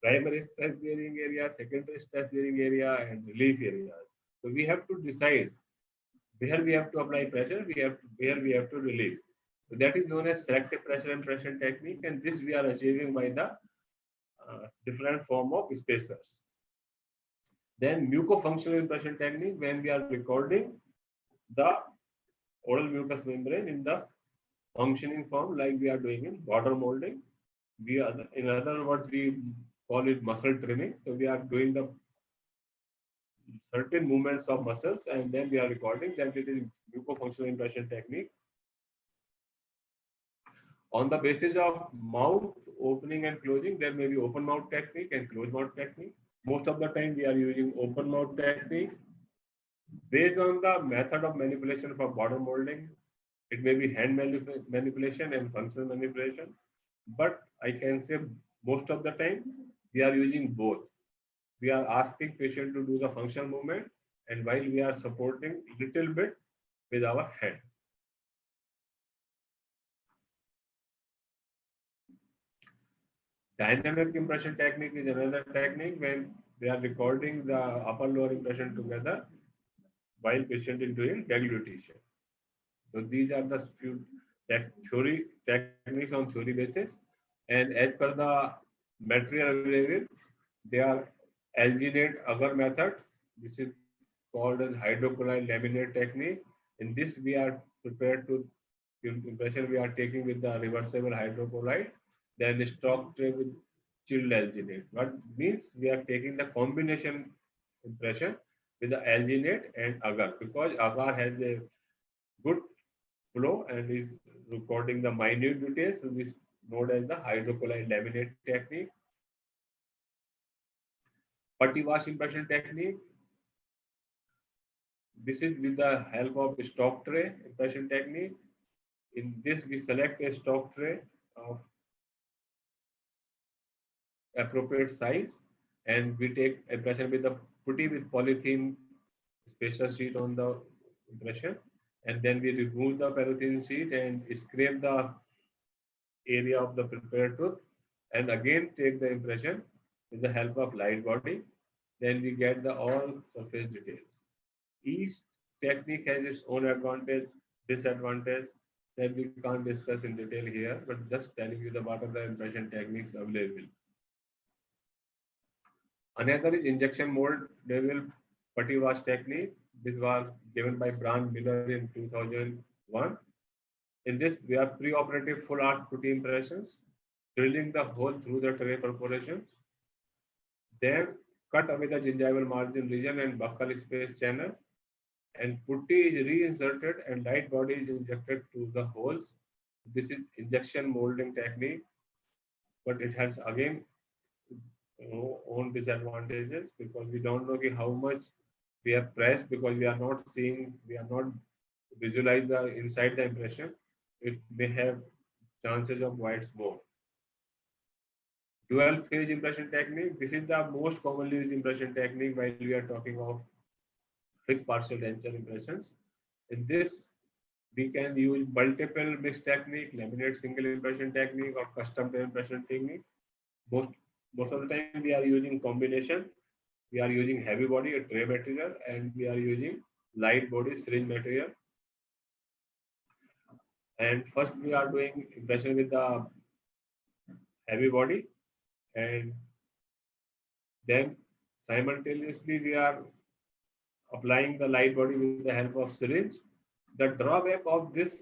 Primary stress bearing area, secondary stress bearing area, and relief areas. So we have to decide where we have to apply pressure, where we have to relieve. So that is known as selective pressure impression technique, and this we are achieving by the different form of spacers. Then mucofunctional impression technique, when we are recording the oral mucous membrane in the functioning form, like we are doing in border molding, in other words, we call it muscle trimming. So we are doing the certain movements of muscles, and then we are recording that it is mucofunctional impression technique. On the basis of mouth opening and closing, there may be open mouth technique and closed mouth technique. Most of the time, we are using open mouth technique. Based on the method of manipulation for border molding, it may be hand manipulation and functional manipulation. But I can say most of the time, we are using both. We are asking patient to do the functional movement, and while we are supporting little bit with our hand. Dynamic impression technique is another technique when they are recording the upper lower impression together while patient is doing deglutition. So these are the few theory techniques on theory basis, and as per the material available, they are alginate agar methods. This is called as hydrochloride laminate technique. In this, we are prepared to impression we are taking with the reversible hydrochloride, then stock tray with chilled alginate. What means we are taking the combination impression with the alginate and agar, because agar has a good flow and is recording the minute details. So this is known as the hydrochloride laminate technique. Putty wash impression technique. This is with the help of stock tray impression technique. In this, we select a stock tray of appropriate size, and we take impression with the putty with polythene spacer sheet on the impression, and then we remove the paraffin sheet and scrape the area of the prepared tooth, and again take the impression with the help of light body. Then we get the all surface details. Each technique has its own advantage, disadvantage that we can't discuss in detail here, but just telling you the what are the impression techniques available. Another is injection mold devil putty wash technique. This was given by Brand Miller in 2001. In this, we have pre-operative full arch putty impressions, drilling the hole through the tray perforations. Then cut away the gingival margin region and buccal space channel, and putty is reinserted and light body is injected to the holes. This is injection molding technique, but it has again own disadvantages, because we don't know how much we have pressed, because we are not seeing, we are not visualize the inside the impression. It may have chances of white smoke. Dual phase impression technique. This is the most commonly used impression technique while we are talking of fixed partial denture impressions. In this, we can use multiple mix technique, laminate single impression technique, or custom impression technique. Most most of the time we are using combination. We are using heavy body, a tray material, and we are using light body syringe material. And first we are doing impression with the heavy body, and then simultaneously we are applying the light body with the help of syringe. The drawback of this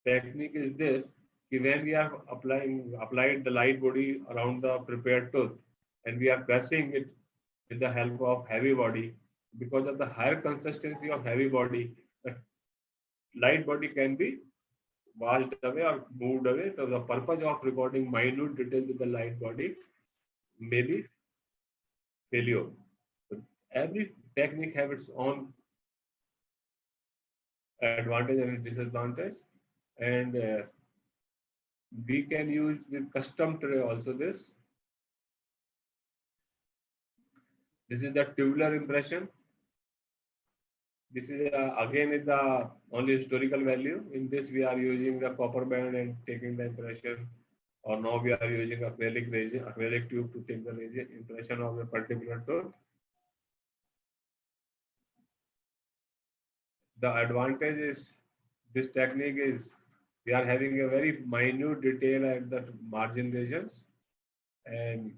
technique is this: when we are applied the light body around the prepared tooth, and we are pressing it with the help of heavy body, because of the higher consistency of heavy body, the light body can be washed away or moved away. So the purpose of recording minute details with the light body may be failure. So every technique has its own advantage and its disadvantage, and we can use with custom tray also this. This is the tubular impression. This is again is the only historical value. In this, we are using the copper band and taking the impression, or now we are using acrylic resin, acrylic tube to take the impression of a particular tooth. The advantage is this technique is we are having a very minute detail at the margin regions, and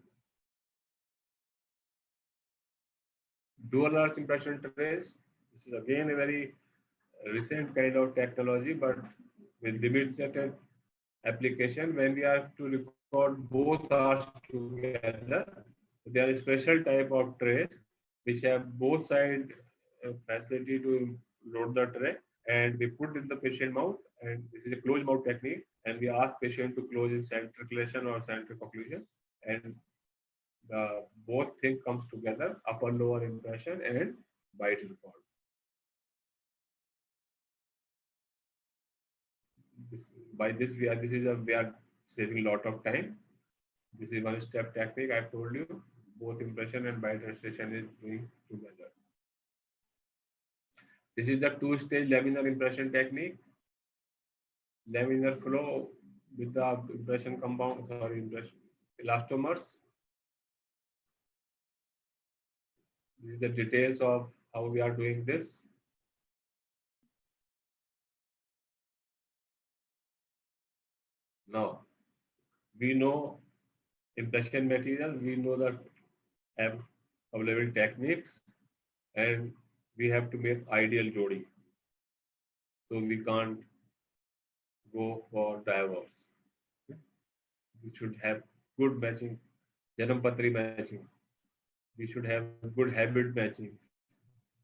dual arch impression trays. This is again a very recent kind of technology, but with limited application when we are to record both hours together. There is special type of trays which have both side facility to load the tray, and we put in the patient mouth, and this is a closed mouth technique, and we ask patient to close in centriclation or centric occlusion, and the both thing comes together, upper lower impression and bite record. This, by this we are saving a lot of time. This is one step technique I told you. Both impression and bite registration is doing together. This is the two-stage laminar impression technique. Laminar flow with the impression compound, sorry, impression elastomers. This is the details of how we are doing this. Now, we know impression material, we know the available techniques, and we have to make ideal jodi. So we can't go for diverse. We should have good matching, Janam-Patri matching. We should have good habit matchings.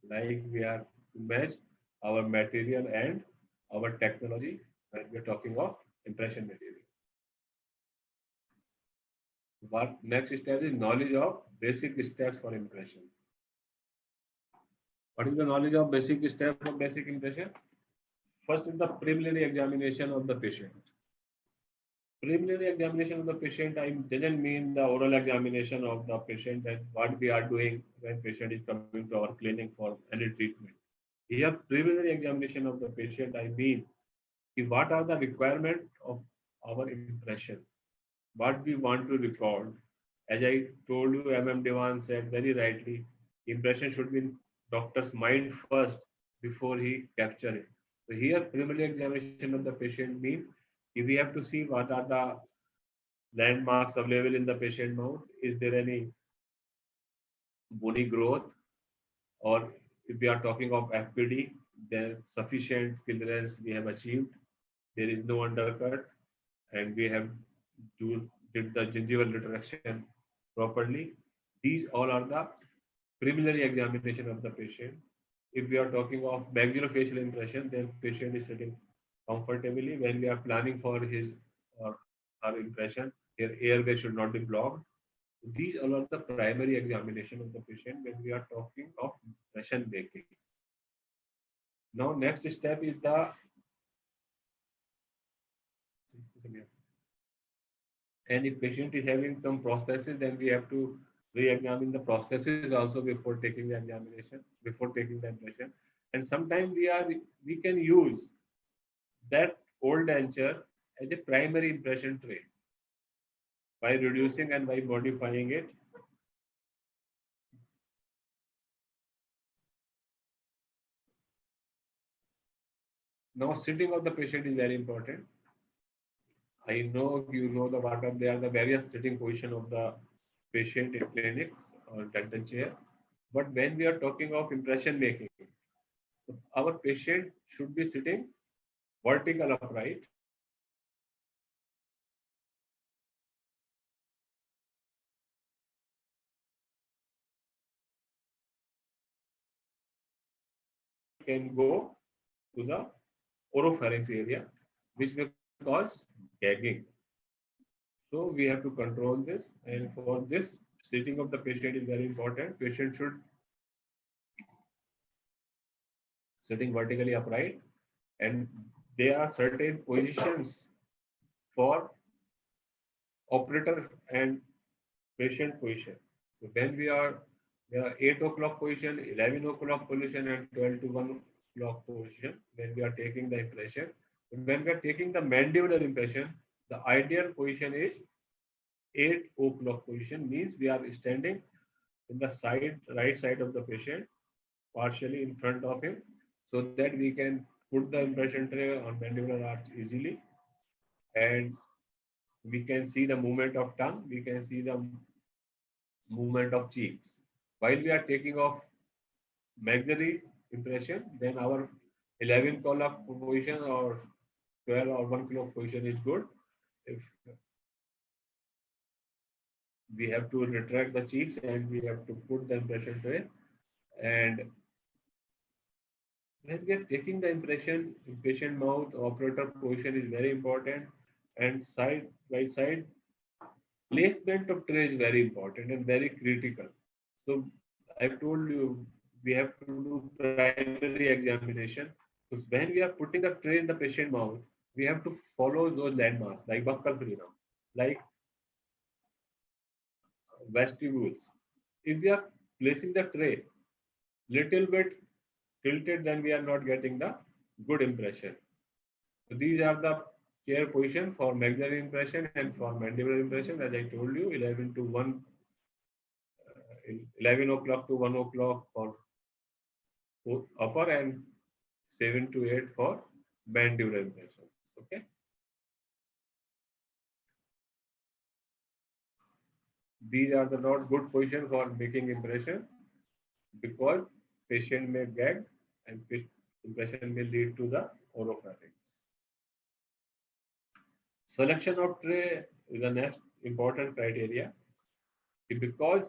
Like we are to match our material and our technology when we are talking of impression material. What next step is knowledge of basic steps for impression. What is the knowledge of basic steps for basic impression? First is the preliminary examination of the patient. Preliminary examination of the patient, I didn't mean the oral examination of the patient and what we are doing when patient is coming to our clinic for any treatment. Here, preliminary examination of the patient, I mean what are the requirements of our impression, what we want to record. As I told you, MM Devan said very rightly, impression should be in doctor's mind first before he capture it. So here, preliminary examination of the patient means if we have to see what are the landmarks available in the patient mouth, is there any bony growth, or if we are talking of FPD, then sufficient clearance we have achieved. There is no undercut, and we have did the gingival retraction properly. These all are the preliminary examination of the patient. If we are talking of maxillofacial impression, then patient is sitting comfortably. When we are planning for his or her impression, their airway should not be blocked. These all are the primary examination of the patient when we are talking of impression making. Now, next step is the and if patient is having some prosthesis, then we have to re-examine the prosthesis also before taking the examination, before taking the impression. And sometimes we can use that old denture as a primary impression tray by reducing and by modifying it. Now, sitting of the patient is very important. I know you know the what are there are the various sitting position of the patient in clinics or dental chair. But when we are talking of impression making, our patient should be sitting vertical upright. Can go to the oropharynx area, which may cause gagging. So we have to control this, and for this, sitting of the patient is very important. Patient should sitting vertically upright, and there are certain positions for operator and patient position. So when there are 8 o'clock position, 11 o'clock position, and 12 to 1 o'clock position when we are taking the impression. When we are taking the mandibular impression, the ideal position is 8 o'clock position, means we are standing in the right side of the patient, partially in front of him, so that we can put the impression tray on mandibular arch easily, and we can see the movement of tongue, we can see the movement of cheeks. While we are taking off maxillary impression, then our 11 o'clock position or 12 or 1 o'clock position is good. we have to retract the cheeks and we have to put the impression tray. And when we are taking the impression, patient mouth, operator position is very important. And side by side, placement of tray is very important and very critical. So I told you we have to do primary examination. Because when we are putting the tray in the patient mouth, we have to follow those landmarks like buccal freedom, like vestibules. If we are placing the tray little bit tilted, then we are not getting the good impression. So these are the chair position for maxillary impression and for mandibular impression. As I told you, 11 to 1, 11 o'clock to 1 o'clock for upper and 7 to 8 for mandibular impressions. Okay. These are the not good position for making impression because patient may gag and impression may lead to the oropharynx. Selection of tray is the next important criteria because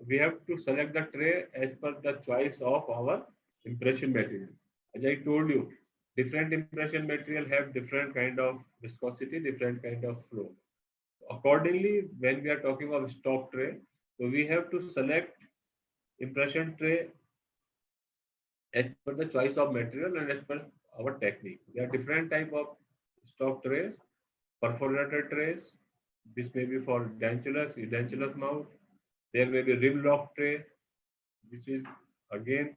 we have to select the tray as per the choice of our impression material. As I told you, different impression material have different kind of viscosity, different kind of flow. Accordingly, when we are talking of stock tray, so we have to select impression tray as per the choice of material and as per our technique. There are different type of stock trays, perforated trays. This may be for edentulous mouth. There may be rim lock tray, which is again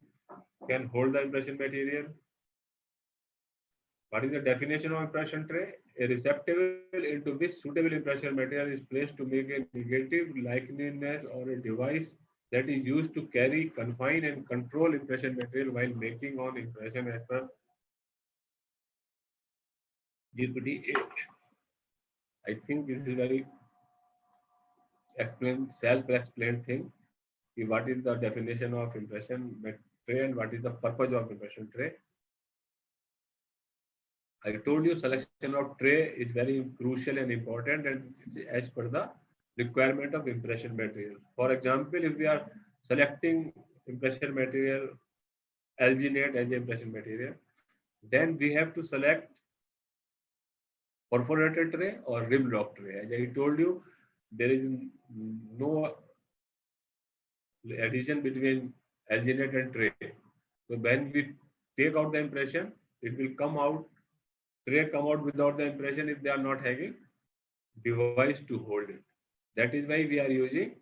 can hold the impression material. What is the definition of impression tray? A receptacle into which suitable impression material is placed to make a negative likeliness or a device that is used to carry, confine, and control impression material while making on impression as per GPT 8. I think this is very self-explained thing. What is the definition of impression tray and what is the purpose of impression tray? I told you selection of tray is very crucial and important and as per the requirement of impression material. For example, if we are selecting impression material alginate as impression material, then we have to select perforated tray or rim lock tray. As I told you, there is no addition between alginate and tray. So when we take out the impression, it will come out, tray come out without the impression if they are not having device to hold it. That is why we are using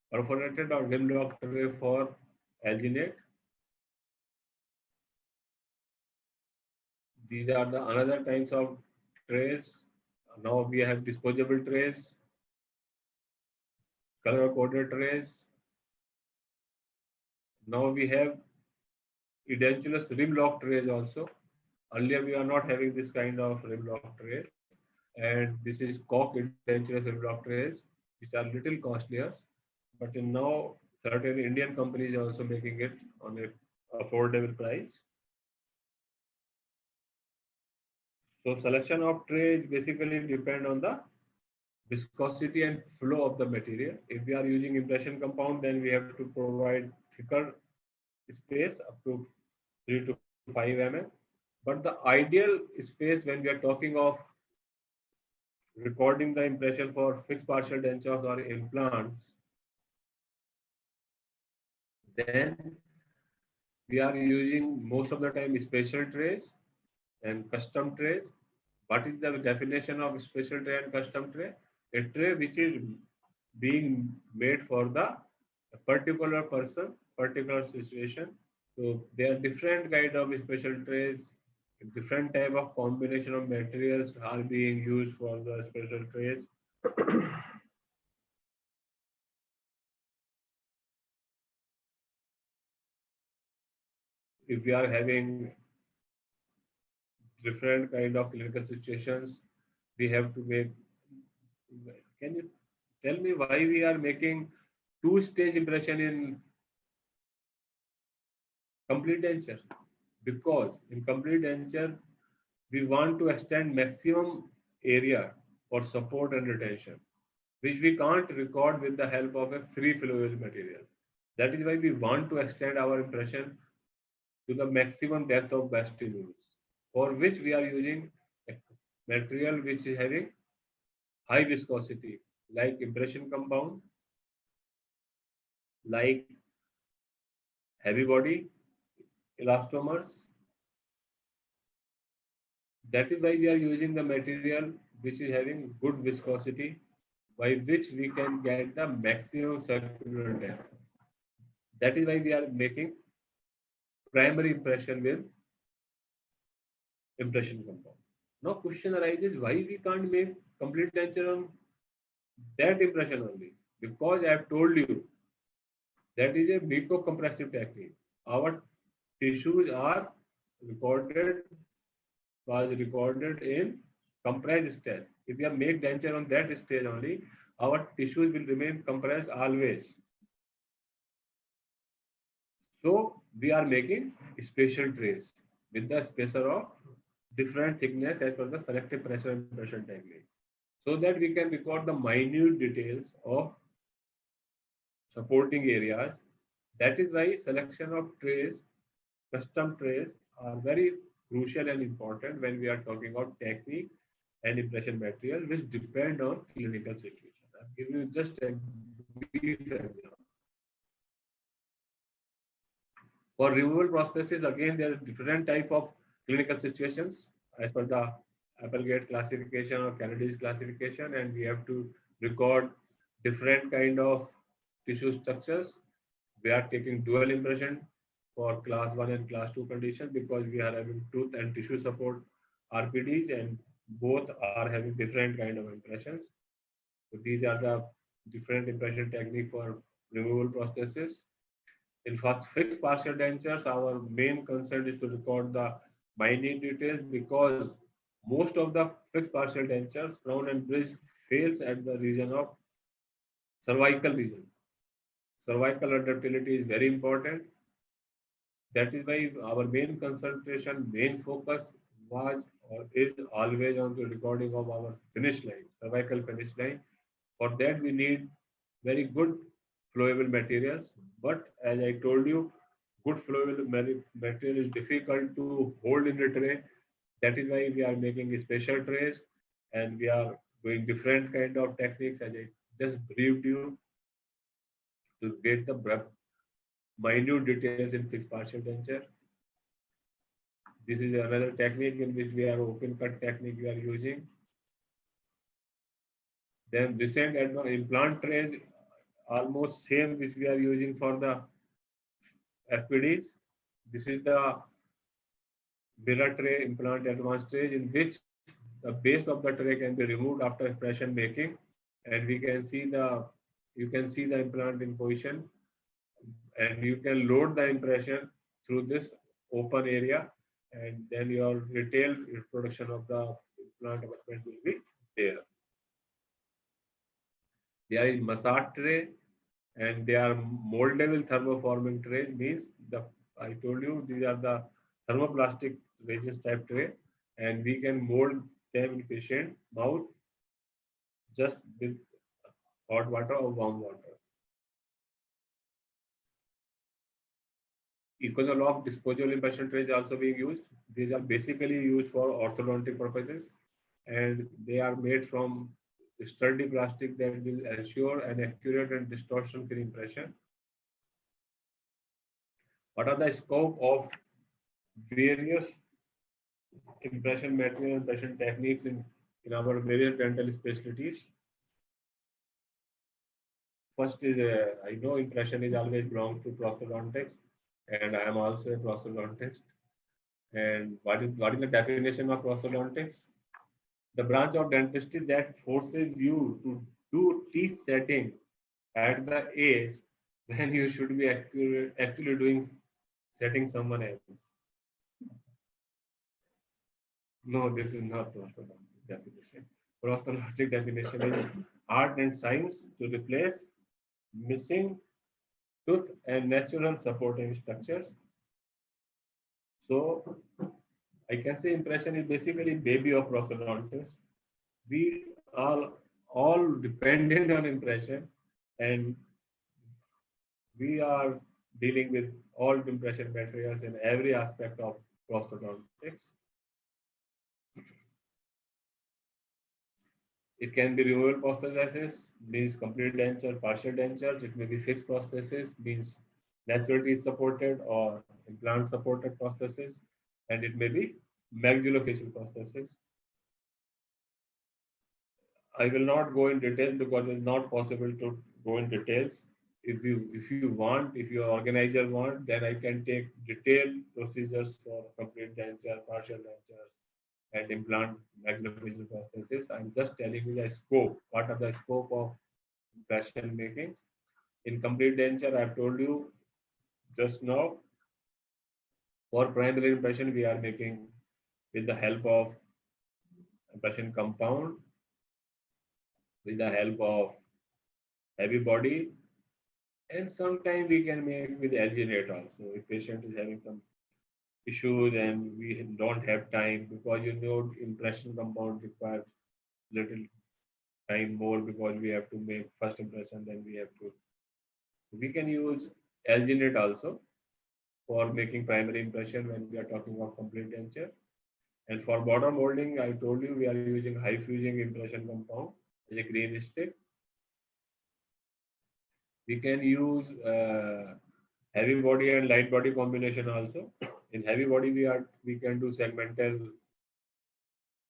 perforated or rim lock tray for alginate. These are the another types of trays. Now we have disposable trays, color coded trays. Now we have edentulous rim lock trays also. Earlier we are not having this kind of rim lock trays, and this is Koch edentulous rim lock trays, which are little costlier, but now certain Indian companies are also making it on a affordable price. So selection of trays basically depend on the viscosity and flow of the material. If we are using impression compound, then we have to provide thicker space up to 3 to 5 mm. But the ideal space when we are talking of recording the impression for fixed partial dentures or implants, then we are using most of the time special trays and custom trays. What is the definition of special tray and custom tray? A tray which is being made for the particular person, particular situation. So there are different kind of special trays, different type of combination of materials are being used for the special trays. If we are having different kind of clinical situations, we have to make. Can you tell me why we are making two-stage impression in complete denture? Because in complete denture, we want to extend maximum area for support and retention. which we can't record with the help of a free flowable material. That is why we want to extend our impression to the maximum depth of best use, for which we are using a material which is having high viscosity, like impression compound, like heavy body elastomers. That is why we are using the material which is having good viscosity, by which we can get the maximum circular depth. That is why we are making primary impression with impression compound. Now question arises, why we can't make complete denture on that impression only? Because I have told you that is a mucocompressive technique. Our tissues are recorded was recorded in compressed stage. If we make denture on that stage only, our tissues will remain compressed always. So we are making special trays with the spacer of different thickness as per the selective pressure impression technique, so that we can record the minute details of supporting areas. That is why selection of trays, custom trays, are very crucial and important when we are talking about technique and impression material, which depend on clinical situation. I'll give you just a brief example. For removal prosthesis, again, there are different type of clinical situations as per the Applegate classification or Kennedy's classification, and we have to record different kind of tissue structures. We are taking dual impression for class 1 and class 2 condition, because we are having tooth and tissue support RPDs, and both are having different kind of impressions. So these are the different impression technique for removal prosthesis. In fact, fixed partial dentures, our main concern is to record the minute details, because most of the fixed partial dentures, crown and bridge, fails at the region of cervical region. Cervical adaptability is very important. That is why our main concentration, main focus was or is always on the recording of our finish line, cervical finish line. For that, we need very good flowable materials. But as I told you, good flowable material is difficult to hold in the tray. That is why we are making special trays, and we are doing different kind of techniques, as I just briefed you, to get the minute details in fixed partial denture. This is another technique in which we are open cut technique we are using. Then recent implant trays, almost same which we are using for the FPDs. This is the mirror tray implant advanced stage, in which the base of the tray can be removed after impression making, and we can see you can see the implant in position, and you can load the impression through this open area, and then your retail reproduction of the implant attachment will be there. There is massage tray, and they are moldable thermoforming trays. Means I told you these are the thermoplastic resist type tray, and we can mold them in patient mouth just with hot water or warm water. Econologue disposable impression trays are also being used. These are basically used for orthodontic purposes, and they are made from sturdy plastic that will ensure an accurate and distortion-free impression. What are the scope of various impression material impression techniques in our various dental specialties? First is, I know impression is always belongs to prosthodontics, and I am also a prosthodontist. And what is the definition of prosthodontics? The branch of dentistry that forces you to do teeth setting at the age when you should be actually doing setting someone else. No, this is not prosthodontic definition. Prosthodontic definition is art and science to replace missing tooth and natural supporting structures. So I can say impression is basically baby of prosthodontists. We all all dependent on impression, and we are dealing with all impression materials in every aspect of prosthodontics. It can be removable prosthesis, means complete denture, partial dentures. It may be fixed prosthesis, means natural teeth supported or implant supported prosthesis, and it may be maxillofacial prosthesis. I will not go in detail because it's not possible to go in details. If you want, if your organizer want, then I can take detailed procedures for complete denture, partial dentures, and implant maxillofacial prosthesis. I'm just telling you the scope, what are the scope of impression making. In complete denture, I've told you just now, for primary impression, we are making with the help of impression compound, with the help of heavy body, and sometimes we can make with alginate also. If patient is having some issues and we don't have time, because you know impression compound requires little time more, because we have to make first impression, then we can use alginate also for making primary impression when we are talking of complete denture. And for border molding, I told you we are using high fusing impression compound as a green stick. We can use heavy body and light body combination also. In heavy body, we can do segmental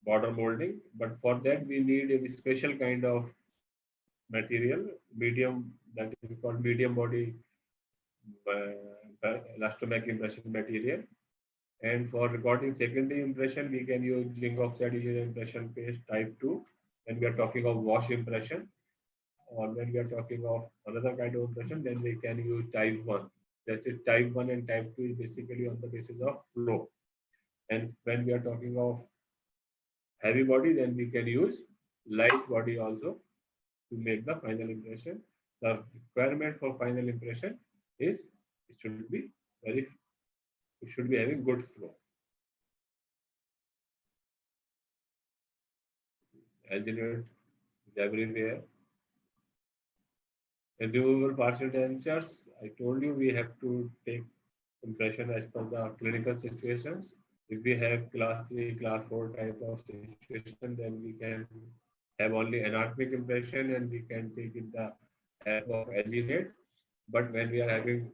border molding, but for that we need a special kind of material, medium, that is called medium body elastomeric impression material. And for recording secondary impression, we can use zinc oxide impression paste type 2 when we are talking of wash impression, or when we are talking of another kind of impression, then we can use type 1. That is type 1 and type 2 is basically on the basis of flow. And when we are talking of heavy body, then we can use light body also to make the final impression. The requirement for final impression is it should be very, it should be having good flow. Alginate is everywhere. And removable partial dentures, I told you we have to take impression as per the clinical situations. If we have class 3, class 4 type of situation, then we can have only anatomic impression and we can take it the help of alginate. But when we are having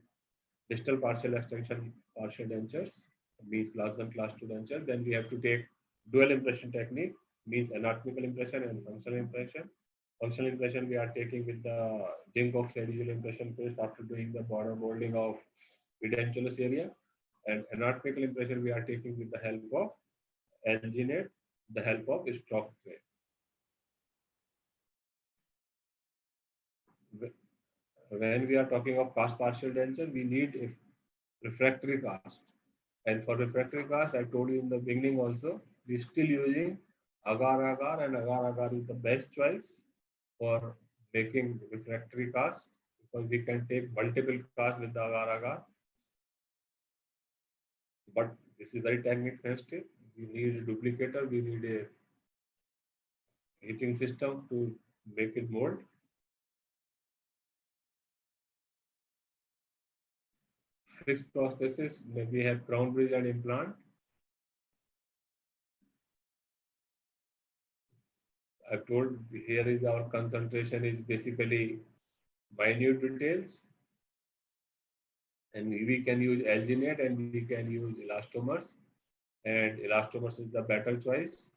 distal partial extension partial dentures, means class 1, class 2 denture, then we have to take dual impression technique, means anatomical impression and functional impression. Functional impression we are taking with the zinc oxide impression paste after doing the border molding of edentulous area, and anatomical impression we are taking with the help of alginate, the help of stroke tray. When we are talking of cast partial denture, we need a refractory cast. And for refractory cast, I told you in the beginning also, we're still using agar agar, and agar agar is the best choice for making refractory cast, because we can take multiple casts with the agar agar. But this is very technique sensitive. We need a duplicator, we need a heating system to make it mold. Fixed prosthesis, we have crown bridge and implant. I've told here is our concentration is basically minute details, and we can use alginate and we can use elastomers, and elastomers is the better choice.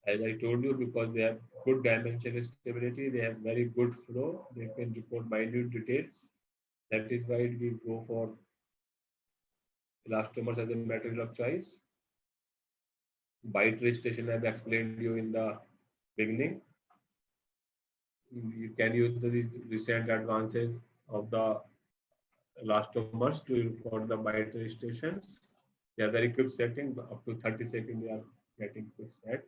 As I told you, because they have good dimension stability, they have very good flow, they can record minute details. That is why we go for elastomers as a material of choice. Bite registration I have explained you in the beginning. You can use the recent advances of the elastomers to for the bite registrations. They are very quick setting, up to 30 seconds they are getting quick set.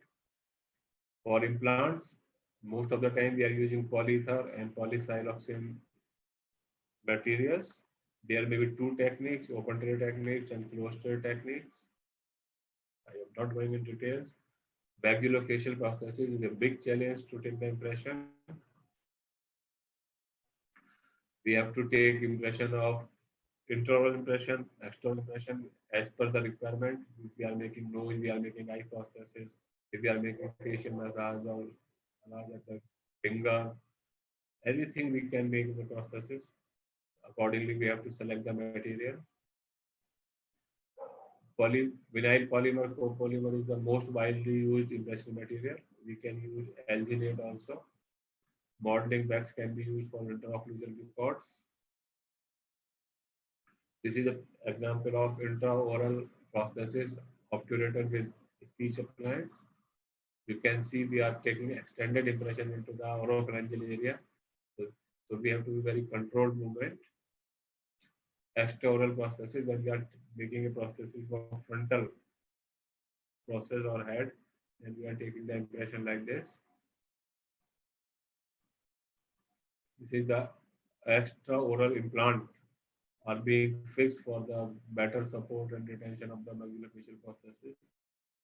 For implants, most of the time we are using polyether and polysiloxane materials. There may be two techniques, open tray techniques and closed tray techniques. I am not going in details. Maxillofacial prosthesis is a big challenge to take the impression. We have to take impression of intraoral impression, external impression as per the requirement. If we are making nose, we are making eye prosthesis. If we are making facial massage or massage at the finger, anything we can make the prosthesis. Accordingly, we have to select the material. Vinyl polymer, copolymer is the most widely used impression material. We can use alginate also. Modeling wax can be used for intraocclusal records. This is an example of intraoral prosthesis obturator with speech appliance. You can see we are taking extended impression into the oropharyngeal area. So we have to be very controlled movement. Extraoral prosthesis, when we are making a prosthesis for frontal process or head, then we are taking the impression like this. This is the extraoral implant are being fixed for the better support and retention of the maxillofacial prosthesis.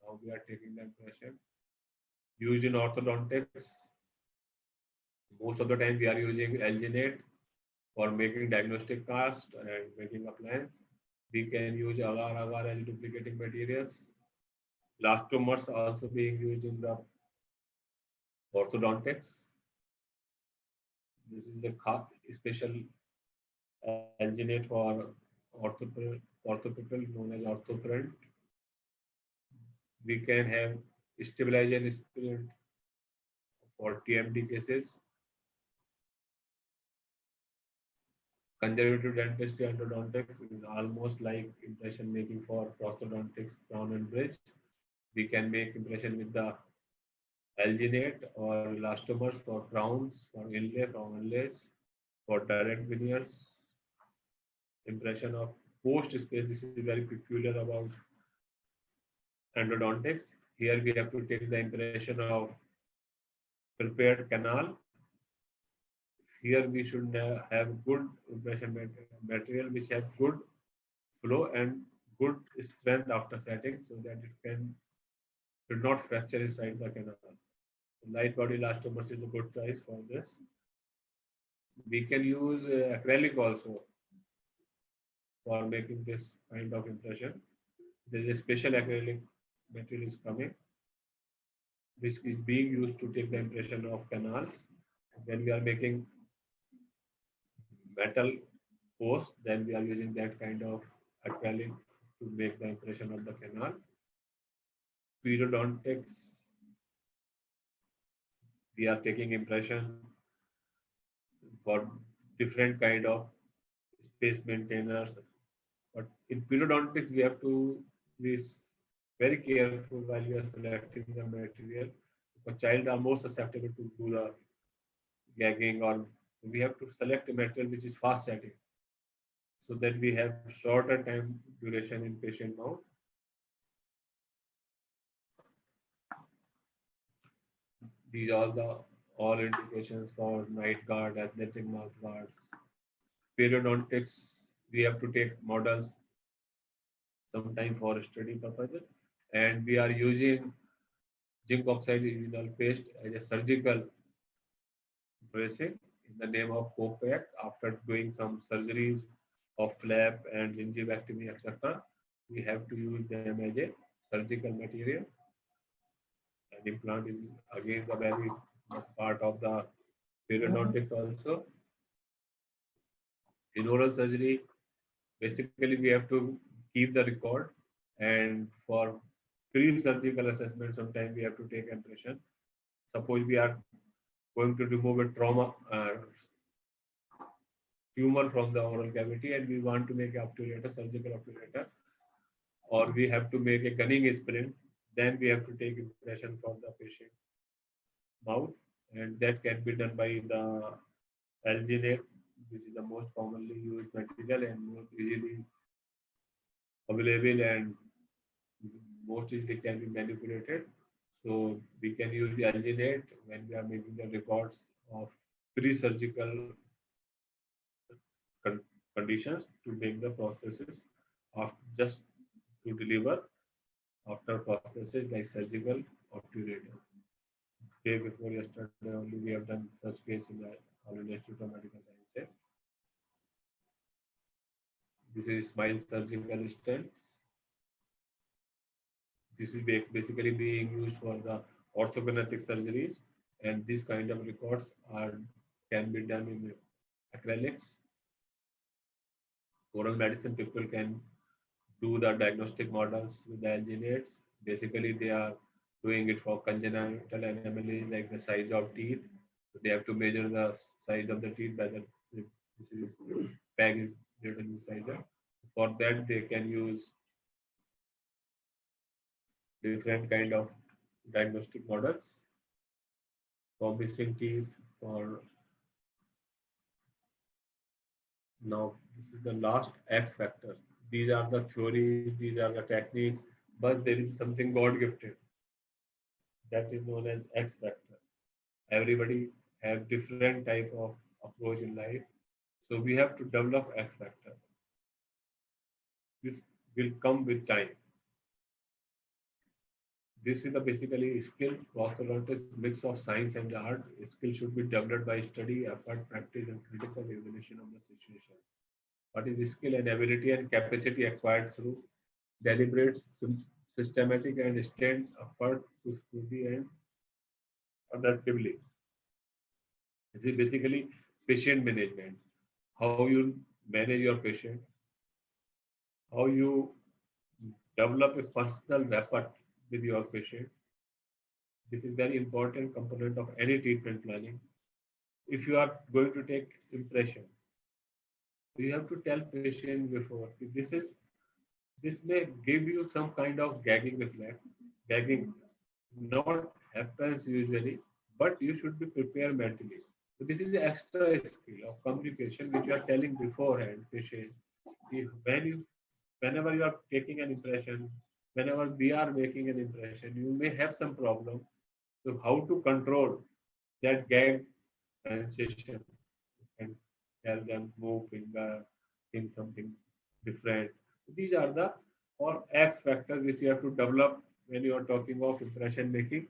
Now we are taking the impression. Used in orthodontics, most of the time we are using alginate for making diagnostic cast and making appliance. We can use agar-agar as duplicating materials. Elastomers also being used in the orthodontics. This is the special alginate for orthopical known as orthoprint. We can have stabilization sprint for TMD cases. Conservative dentistry endodontics is almost like impression making for prosthodontics, crown and bridge. We can make impression with the alginate or elastomers for crowns, for inlay, from inlays, for direct veneers. Impression of post space, this is very peculiar about endodontics. Here we have to take the impression of prepared canal. Here we should have good impression material which has good flow and good strength after setting so that it should not fracture inside the canal. Light body elastomers is a good choice for this. We can use acrylic also for making this kind of impression. There is a special acrylic material is coming, which is being used to take the impression of canals. When we are making metal post, then we are using that kind of acrylic to make the impression of the canal. Periodontics, we are taking impression for different kind of space maintainers. But in periodontics, we have to be very careful while we are selecting the material. Because child are more susceptible to do the gagging, or we have to select a material which is fast setting so that we have shorter time duration in patient mouth. These are the all indications for night guard, athletic mouth guards. Periodontics, we have to take models sometime for study purposes, and we are using zinc oxide original paste as a surgical dressing in the name of Copac after doing some surgeries of flap and gingivectomy, etc. We have to use them as a surgical material. And implant is again the very part of the periodontics also. In oral surgery, basically we have to keep the record, and for pre-surgical assessment, sometimes we have to take impression. Suppose we are going to remove a trauma tumor from the oral cavity and we want to make an obturator, surgical obturator, or we have to make a gunning sprint, then we have to take impression from the patient mouth, and that can be done by the alginate, which is the most commonly used material and most easily available and most easily can be manipulated. So we can use the alginate when we are making the records of pre-surgical conditions to make the prosthesis of just to deliver after prosthesis like surgical obturator. Day before yesterday only we have done such case in the All India Institute of Medical Sciences. This is smile surgical stents. This is basically being used for the orthokinetic surgeries, and this kind of records can be done in acrylics. Oral medicine people can do the diagnostic models with the alginates. Basically, they are doing it for congenital anomalies like the size of teeth. They have to measure the size of the teeth by the this is peg is greater than the size. For that, they can use different kind of diagnostic models for missing teeth. For now, this is the last X factor. These are the theories, these are the techniques, but there is something God gifted that is known as X factor. Everybody have different type of approach in life, so we have to develop X factor. This will come with time. This is the basically skill cross-tolerance mix of science and art. Skill should be developed by study, effort, practice, and critical evaluation of the situation. What is skill and ability and capacity acquired through deliberate, systematic, and extends effort to study and adaptively. This is basically patient management. How you manage your patient, how you develop a personal rapport with your patient. This is very important component of any treatment planning. If you are going to take impression, you have to tell patient before this may give you some kind of gagging reflex. Gagging not happens usually, but you should be prepared mentally. So this is the extra skill of communication which you are telling beforehand patient. Whenever you are taking an impression, whenever we are making an impression, you may have some problem. So how to control that gag sensation and tell them move finger, think something different. These are the or X factors which you have to develop when you are talking of impression making.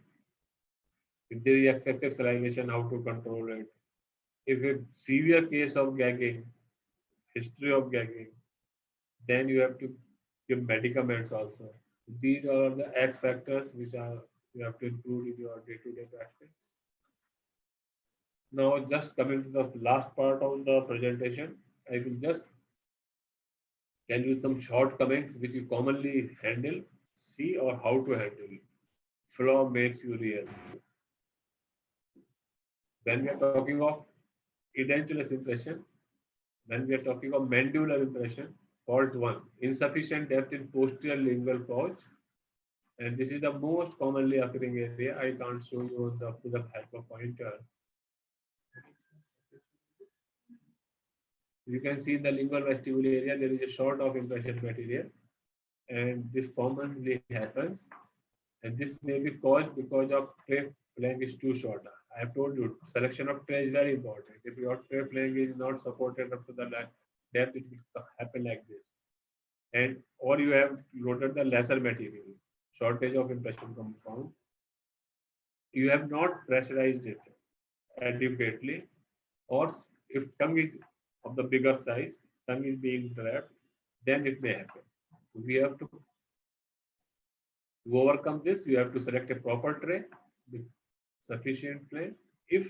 If there is excessive salivation, how to control it. If a severe case of gagging, history of gagging, then you have to give medicaments also. These are the X factors which are you have to include in your day-to-day practice. Now, just coming to the last part of the presentation, I will just tell you some shortcomings which you commonly handle, see or how to handle it. Flaw makes you real. When we are talking of edentulous impression, when we are talking of mandibular impression, fault 1, insufficient depth in posterior lingual pouch. And this is the most commonly occurring area. I can't show you on the help of pointer. You can see in the lingual vestibule area, there is a short of impression material. And this commonly happens. And this may be caused because of tray flange is too short. I have told you, selection of tray is very important. If your tray flange is not supported up to the depth, it will happen like this. And or you have loaded the lesser material, shortage of impression compound. You have not pressurized it adequately, or if tongue is of the bigger size, tongue is being trapped, then it may happen. We have to overcome this. You have to select a proper tray with sufficient flange. If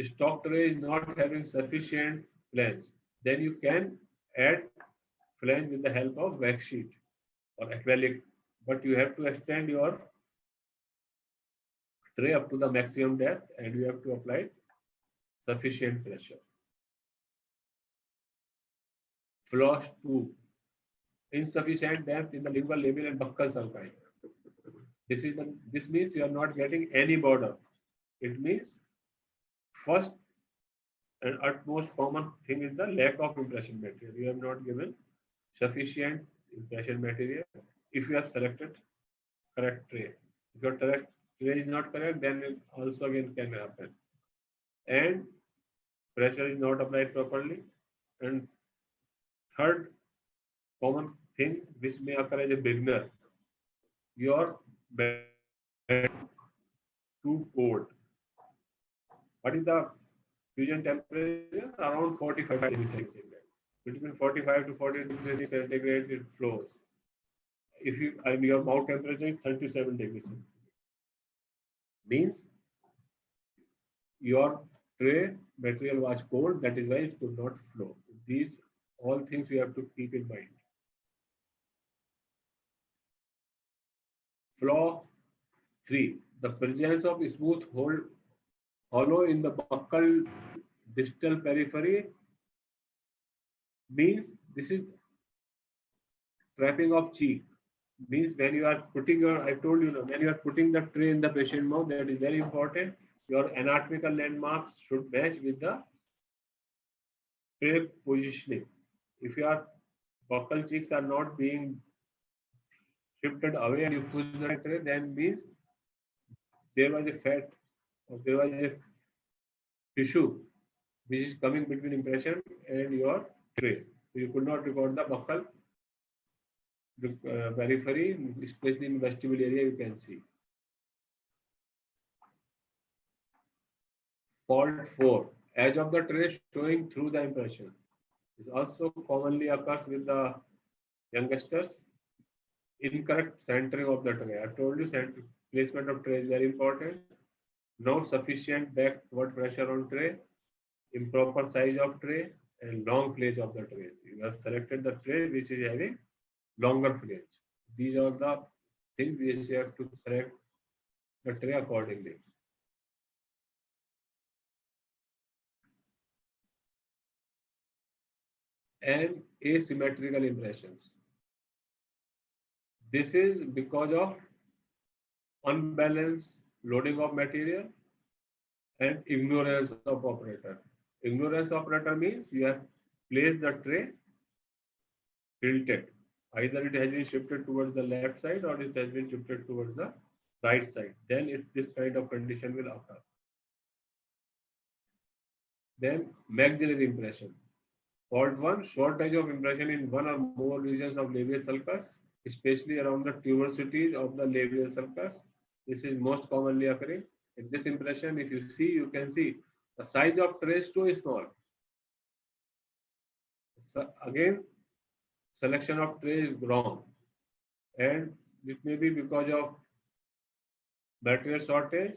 stock tray is not having sufficient flange, then you can add flange with the help of wax sheet or acrylic, but you have to extend your tray up to the maximum depth and you have to apply sufficient pressure. Flaws 2, insufficient depth in the lingual labial and buccal sulci. This means you are not getting any border. It means first and utmost common thing is the lack of impression material. You have not given sufficient impression material if you have selected correct tray. If your correct tray is not correct, then it also again can happen. And pressure is not applied properly. And third common thing which may occur as a beginner, your and too cold. What is the fusion temperature? Around 45 degrees centigrade. Between 45 to 40 degrees centigrade, it flows. If you and your mouth temperature is 37 degrees centigrade, means your tray material was cold. That is why it could not flow. These all things you have to keep in mind. Flaw 3. The presence of smooth hollow in the buccal distal periphery means this is trapping of cheek. Means when you are putting I told you, when you are putting the tray in the patient mouth, that is very important. Your anatomical landmarks should match with the tray positioning. If your buccal cheeks are not being shifted away and you push the tray, then means there was a fat or there was a tissue which is coming between impression and your tray. So you could not record the buccal periphery, especially in vestibule area, you can see. Fault 4. Edge of the tray showing through the impression. This also commonly occurs with the youngsters. Incorrect centering of the tray. I told you placement of tray is very important. No sufficient backward pressure on tray, improper size of tray, and long flange of the tray. You have selected the tray which is having longer flange. These are the things which you have to select the tray accordingly. And asymmetrical impressions. This is because of unbalanced loading of material and ignorance of operator. Ignorance operator means you have placed the tray tilted. Either it has been shifted towards the left side or it has been shifted towards the right side. Then this kind of condition will occur. Then maxillary impression. Fault 1, shortage of impression in one or more regions of labial sulcus, especially around the tuberosities of the labial sulcus. This is most commonly occurring. In this impression, if you see, you can see the size of tray is too small. So again, selection of tray is wrong, and it may be because of material shortage,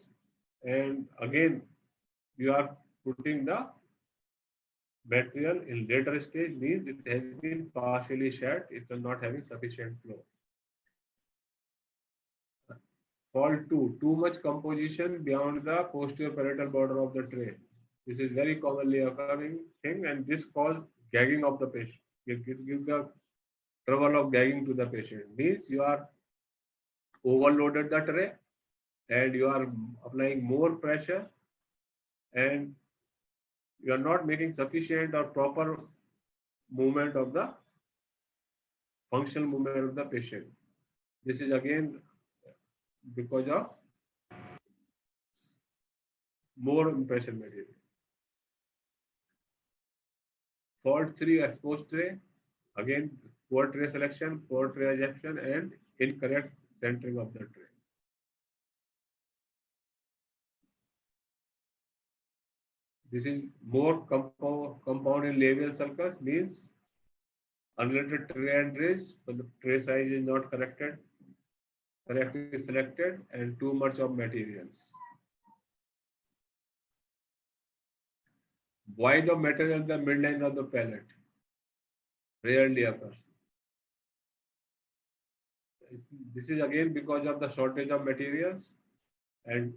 and again you are putting the material in later stage, means it has been partially shed, it is not having sufficient flow. Fault 2, too much composition beyond the posterior parietal border of the tray. This is very commonly occurring thing, and this causes gagging of the patient. It gives the trouble of gagging to the patient. Means you are overloaded the tray and you are applying more pressure and you are not making sufficient or proper movement of the functional movement of the patient. This is again because of more impression material. Fault 3, exposed tray. Again, poor tray selection, poor tray adaptation, and incorrect centering of the tray. This is more compound in labial sulcus, means unrelated tray and raise, but the tray size is not correctly selected, and too much of materials. Void of material in the midline of the palate rarely occurs. This is again because of the shortage of materials and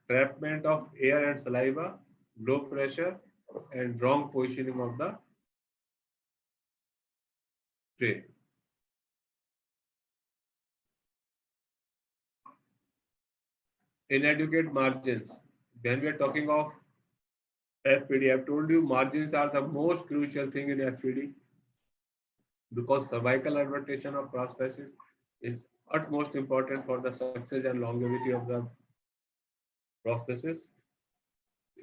trapment of air and saliva, low pressure, and wrong positioning of the tray. Inadequate margins. When we are talking of FPD, I've told you margins are the most crucial thing in FPD because cervical adaptation of prosthesis is utmost important for the success and longevity of the prosthesis.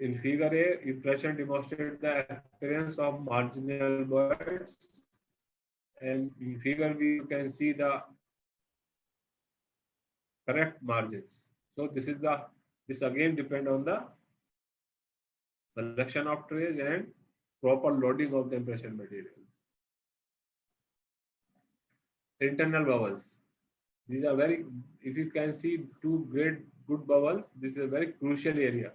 In figure A, impression demonstrates the appearance of marginal voids, and in figure B, you can see the correct margins. So this again depend on the selection of trays and proper loading of the impression materials. Internal bubbles. These are very, if you can see two great good bubbles, this is a very crucial area.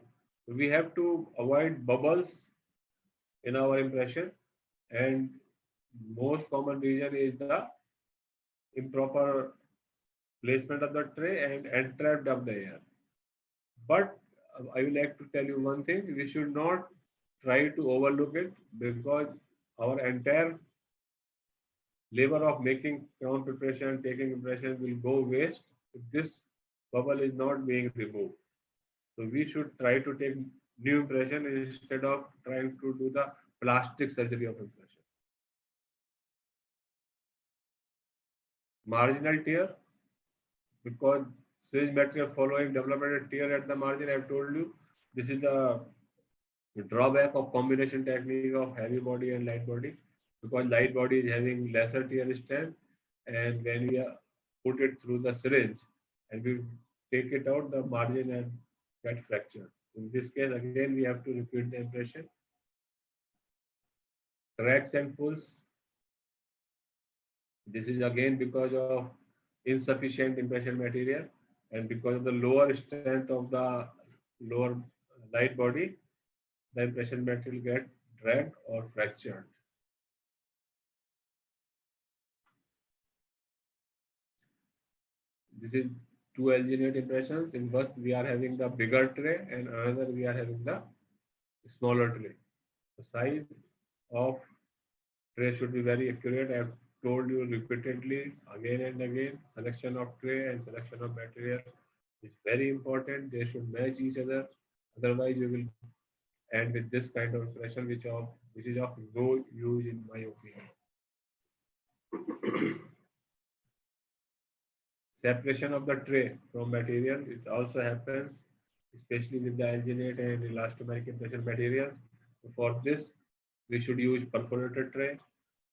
We have to avoid bubbles in our impression, and most common reason is the improper placement of the tray and entrapment of the air. But I would like to tell you one thing, we should not try to overlook it because our entire labor of making crown preparation, taking impression will go waste if this bubble is not being removed. So we should try to take new impression instead of trying to do the plastic surgery of impression. Marginal tear, because syringe material following development tear at the margin, I have told you, this is the drawback of combination technique of heavy body and light body, because light body is having lesser tear strength, and when we put it through the syringe and we take it out, the margin and get fractured. In this case, again, we have to repeat the impression. Cracks and pulls. This is again because of insufficient impression material and because of the lower strength of the lower light body, the impression material get dragged or fractured. This is two alginate impressions. In first, we are having the bigger tray, and another we are having the smaller tray. The size of tray should be very accurate. I have told you repeatedly again and again, selection of tray and selection of material is very important. They should match each other. Otherwise, you will end with this kind of impression, which is of no use in my opinion. Separation of the tray from material, it also happens, especially with the alginate and elastomeric impression materials. For this, we should use perforated tray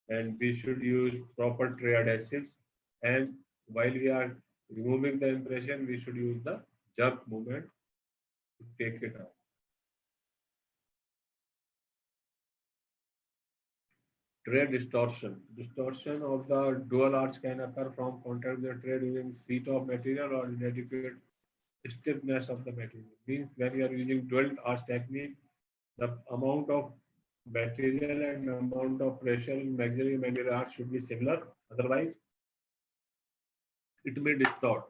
and we should use proper tray adhesives. And while we are removing the impression, we should use the jerk movement to take it out. Tray distortion. Distortion of the dual arch can occur from contact with the tray during seat of material or inadequate stiffness of the material. Means when you are using dual arch technique, the amount of material and amount of pressure in maxillary mandibular arch should be similar. Otherwise, it may distort.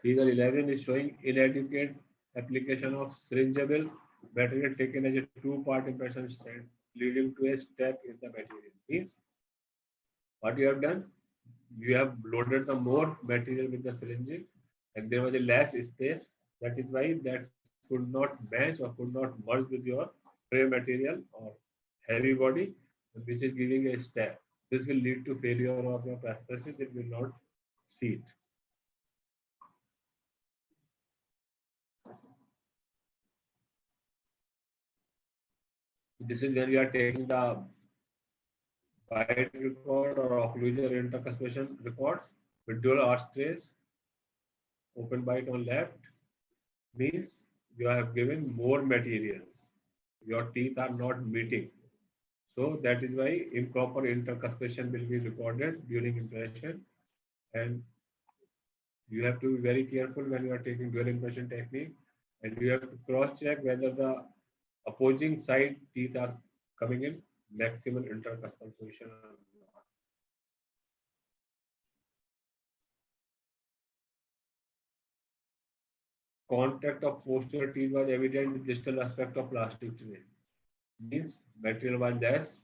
Figure 11 is showing inadequate application of syringeable material taken as a two-part impression set, leading to a step in the material. Means what you have done, you have loaded the more material with the syringe and there was a less space. That is why that could not match or could not merge with your tray material or heavy body, which is giving a step. This will lead to failure of your prosthesis. It will not seat. This is when we are taking the bite record or occlusal intercuspation records with dual arch trays. Open bite on left means you have given more materials. Your teeth are not meeting. So that is why improper intercuspation will be recorded during impression. And you have to be very careful when you are taking dual impression technique. And you have to cross check whether the opposing side teeth are coming in maximal intercuspal position or not. Contact of posterior teeth was evident with distal aspect of plastic tray. Means material was less.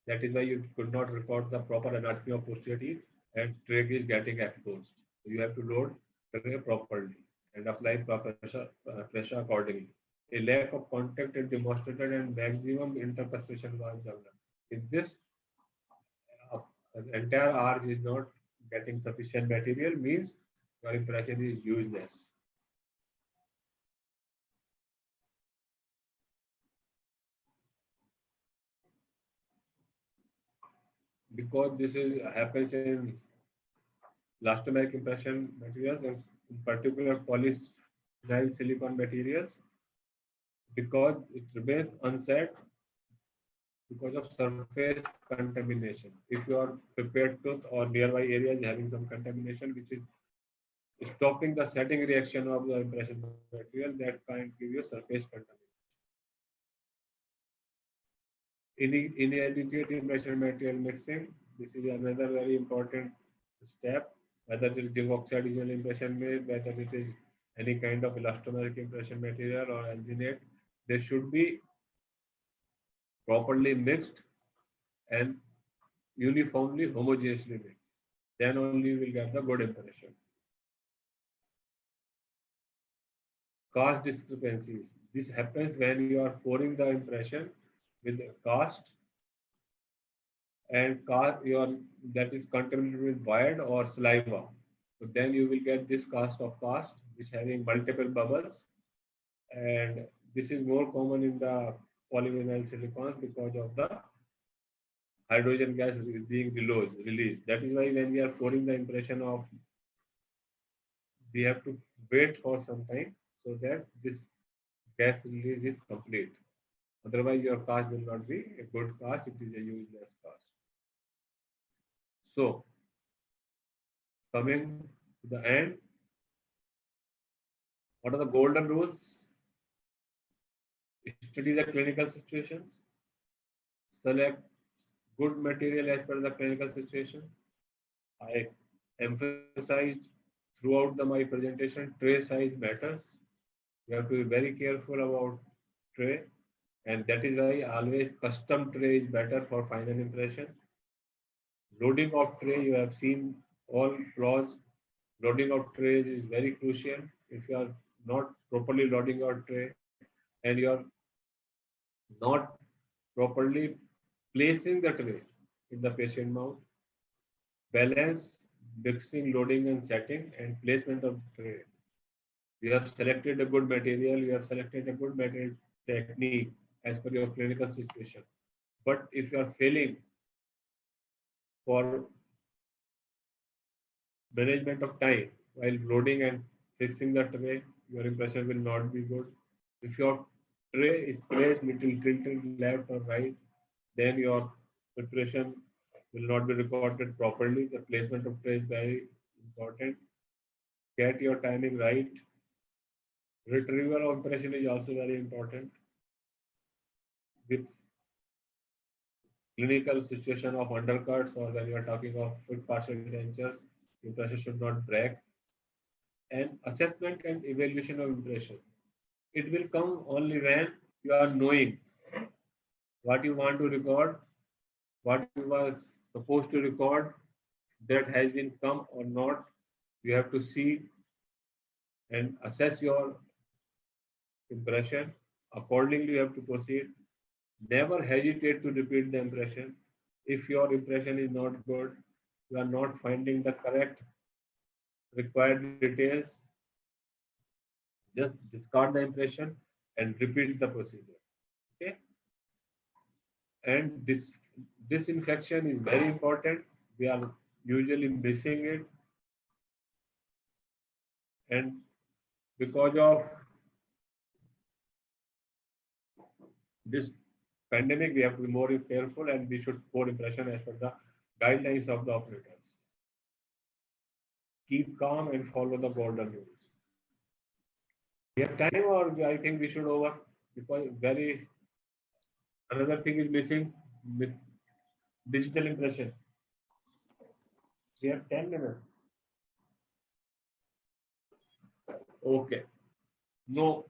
That is why you could not record the proper anatomy of posterior teeth and tray is getting exposed. You have to load tray properly and apply proper pressure accordingly. A lack of contact is demonstrated and maximum intercuspation was developed. In this, the entire arch is not getting sufficient material, means your impression is useless. Because this is happens in elastomeric impression materials and in particular vinyl silicon materials because it remains unset because of surface contamination. If your prepared tooth or nearby areas having some contamination, which is stopping the setting reaction of the impression material, that can give you surface contamination. Inadequate impression material mixing. This is another very important step. Whether it is zinc oxide digital impression made, whether it is any kind of elastomeric impression material or alginate, they should be properly mixed and uniformly homogeneously mixed. Then only you will get the good impression. Cast discrepancies. This happens when you are pouring the impression with cast and your that is contaminated with wire or saliva. So then you will get this cast of cast, which having multiple bubbles, and this is more common in the polyvinyl silicons because of the hydrogen gas being released. That is why when we are pouring the impression of, we have to wait for some time so that this gas release is complete. Otherwise, your cast will not be a good cast, it is a useless cast. So, coming to the end, what are the golden rules? Study the clinical situations, select good material as per the clinical situation. I emphasized throughout my presentation, tray size matters. You have to be very careful about tray, and that is why always custom tray is better for final impression. Loading of tray, you have seen all flaws. Loading of trays is very crucial. If you are not properly loading your tray and you are not properly placing the tray in the patient mouth, balance mixing, loading and setting and placement of the tray. You have selected a good material, you have selected a good material technique as per your clinical situation. But if you are failing for management of time while loading and fixing the tray, your impression will not be good. If your tray is placed little tilted left or right, then your impression will not be recorded properly. The placement of tray is very important. Get your timing right. Retrieval of impression is also very important. With clinical situation of undercuts or when you are talking of fixed partial dentures, impression should not break. And assessment and evaluation of impression. It will come only when you are knowing what you want to record, what you was supposed to record, that has been come or not. You have to see and assess your impression. Accordingly, you have to proceed. Never hesitate to repeat the impression. If your impression is not good, you are not finding the correct required details, just discard the impression and repeat the procedure. Okay. And disinfection is very important. We are usually missing it, and because of this pandemic, we have to be more careful, and we should pour impression as per the guidelines of the operators. Keep calm and follow the golden rules. We have time, or I think we should over, because very another thing is missing with digital impression. We have 10 minutes. Okay. No,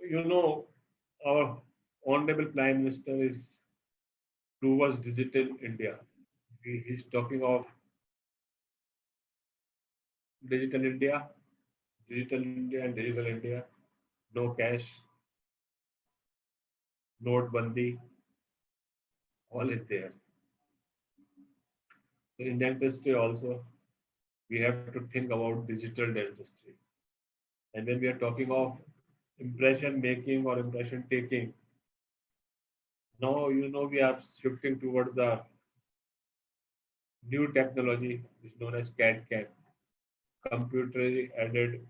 you know, our honorable Prime Minister is towards digital India. He's talking of digital India, and digital India. No cash, note bandi, all is there. So in dentistry also, we have to think about digital dentistry. And when we are talking of impression making or impression taking, now we are shifting towards the new technology, which is known as CAD/CAM, computer aided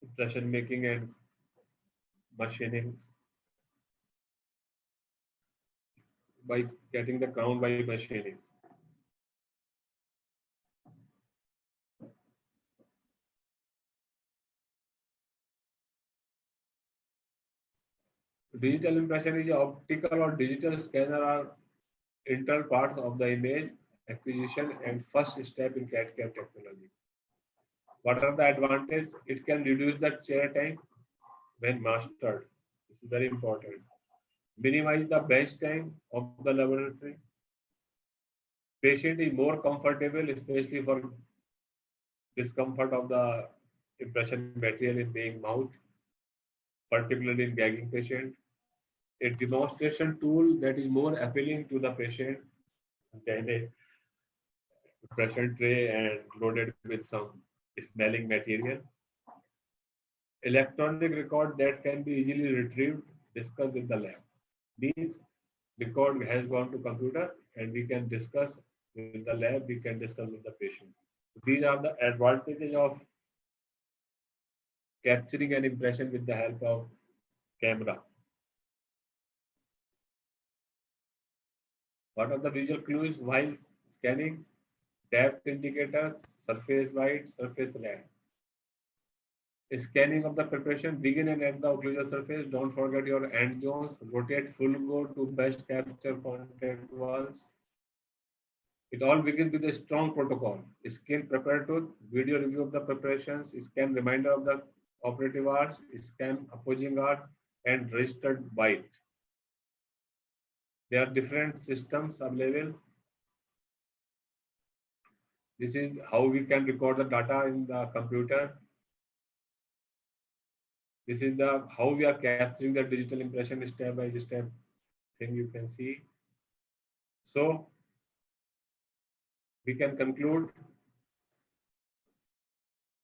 impression making and machining by getting the crown by machining. Digital impression is optical or digital scanner are integral parts of the image acquisition and first step in CAD/CAM technology. What are the advantages? It can reduce the chair time when mastered. This is very important. Minimize the bench time of the laboratory. Patient is more comfortable, especially for discomfort of the impression material in being mouth, particularly in gagging patient. A demonstration tool that is more appealing to the patient than a impression tray and loaded with some smelling material. Electronic record that can be easily retrieved, discussed in the lab. These record has gone to computer and we can discuss with the lab, we can discuss with the patient. These are the advantages of capturing an impression with the help of camera. What are the visual clues while scanning? Depth indicators, surface wide, surface red. Scanning of the preparation, begin and end the occlusal surface. Don't forget your end zones. Rotate full go to best capture contact walls. It all begins with a strong protocol. Scan prepared tooth, video review of the preparations, scan reminder of the operative hours, scan opposing hours, and registered byte. There are different systems available. This is how we can record the data in the computer. This is the how we are capturing the digital impression step by step thing you can see. So we can conclude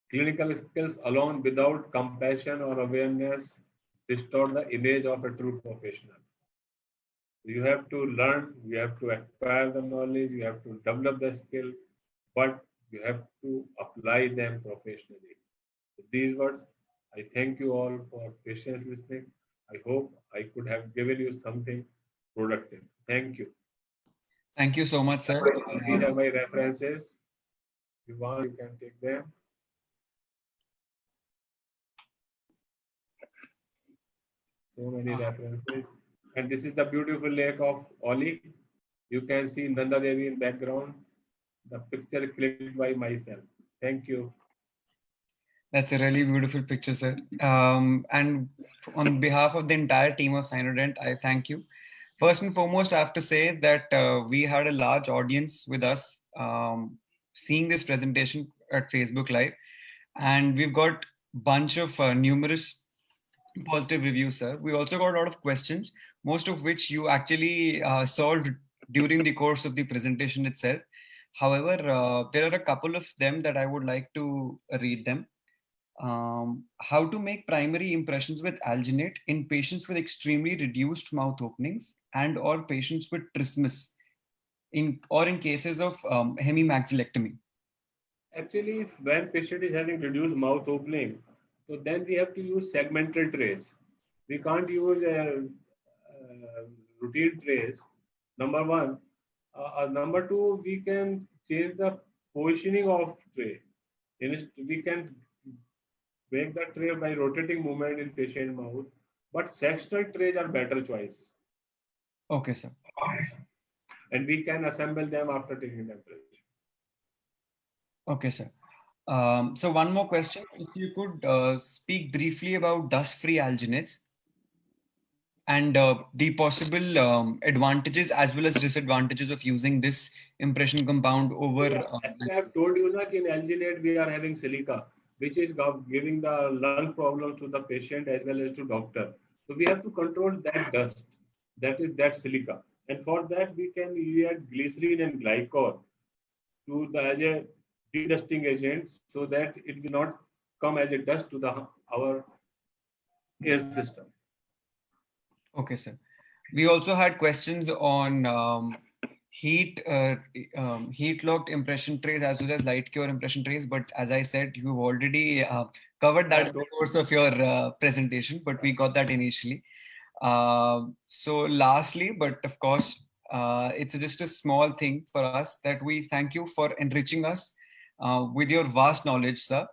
clinical skills alone without compassion or awareness distort the image of a true professional. You have to learn, you have to acquire the knowledge, you have to develop the skill, but you have to apply them professionally. With these words, I thank you all for patient listening. I hope I could have given you something productive. Thank you. Thank you so much, sir. These are my references. If you want, you can take them. So many references. And this is the beautiful lake of Oli. You can see Nanda Devi in background. The picture clicked by myself. Thank you. That's a really beautiful picture, sir. And on behalf of the entire team of Sinodent, I thank you. First and foremost, I have to say that we had a large audience with us seeing this presentation at Facebook Live. And we've got a bunch of numerous positive reviews, sir. We also got a lot of questions, most of which you actually solved during the course of the presentation itself. However, there are a couple of them that I would like to read them. How to make primary impressions with alginate in patients with extremely reduced mouth openings and or patients with trismus in cases of hemimaxillectomy. Actually, when patient is having reduced mouth opening, so then we have to use segmental trays. We can't use routine trays. Number one. Number two, we can change the positioning of tray. We can make the tray by rotating movement in patient mouth, but sectional trays are better choice. Okay, sir. And we can assemble them after taking temperature. Okay, sir. So one more question. If you could speak briefly about dust-free alginates and the possible advantages as well as disadvantages of using this impression compound over. I have told you that in alginate we are having silica, which is giving the lung problems to the patient as well as to doctor. So we have to control that dust, that silica, and for that we can add glycerin and glycol to the as a de-dusting agent, so that it will not come as a dust to our air system. Okay, sir. We also had questions on heat-locked impression trays as well as light cure impression trays. But as I said, you've already covered that in the Totally. course of your presentation, but we got that initially. So lastly, but of course, it's just a small thing for us that we thank you for enriching us with your vast knowledge, sir.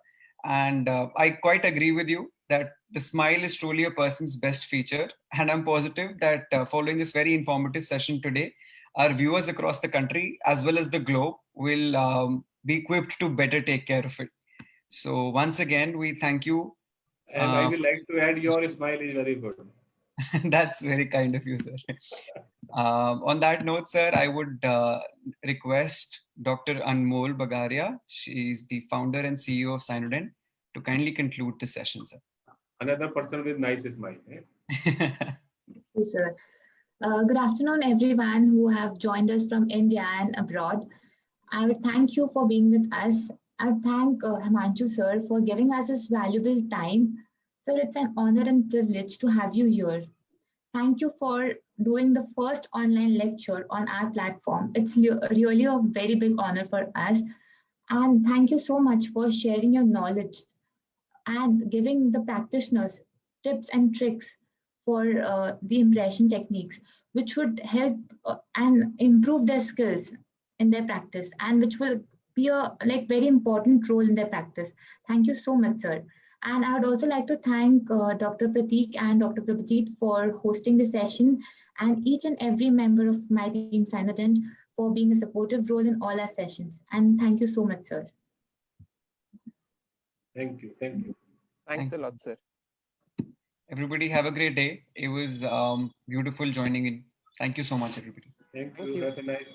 And I quite agree with you that the smile is truly a person's best feature. And I'm positive that following this very informative session today, our viewers across the country as well as the globe will be equipped to better take care of it. So once again, we thank you. And I will like to add, your smile is very good. That's very kind of you, sir. On that note, sir, I would request Dr. Anmol Bagaria, she is the founder and CEO of Sinodent, to kindly conclude the session, sir. Another person with nice smile. Eh? Yes, sir. Good afternoon, everyone who have joined us from India and abroad. I would thank you for being with us. I would thank Himanshu sir for giving us his valuable time. Sir, it's an honor and privilege to have you here. Thank you for doing the first online lecture on our platform. It's really a very big honor for us. And thank you so much for sharing your knowledge and giving the practitioners tips and tricks for the impression techniques, which would help and improve their skills in their practice, and which will be a very important role in their practice. Thank you so much, sir. And I would also like to thank Dr. Pratik and Dr. Prabhajit for hosting the session, and each and every member of my team, Sinodent, for being a supportive role in all our sessions. And thank you so much, sir. Thank you. Thank you. Thanks a lot, sir. Everybody have a great day. It was beautiful joining in. Thank you so much, everybody. Thank Thank you. you. Have a nice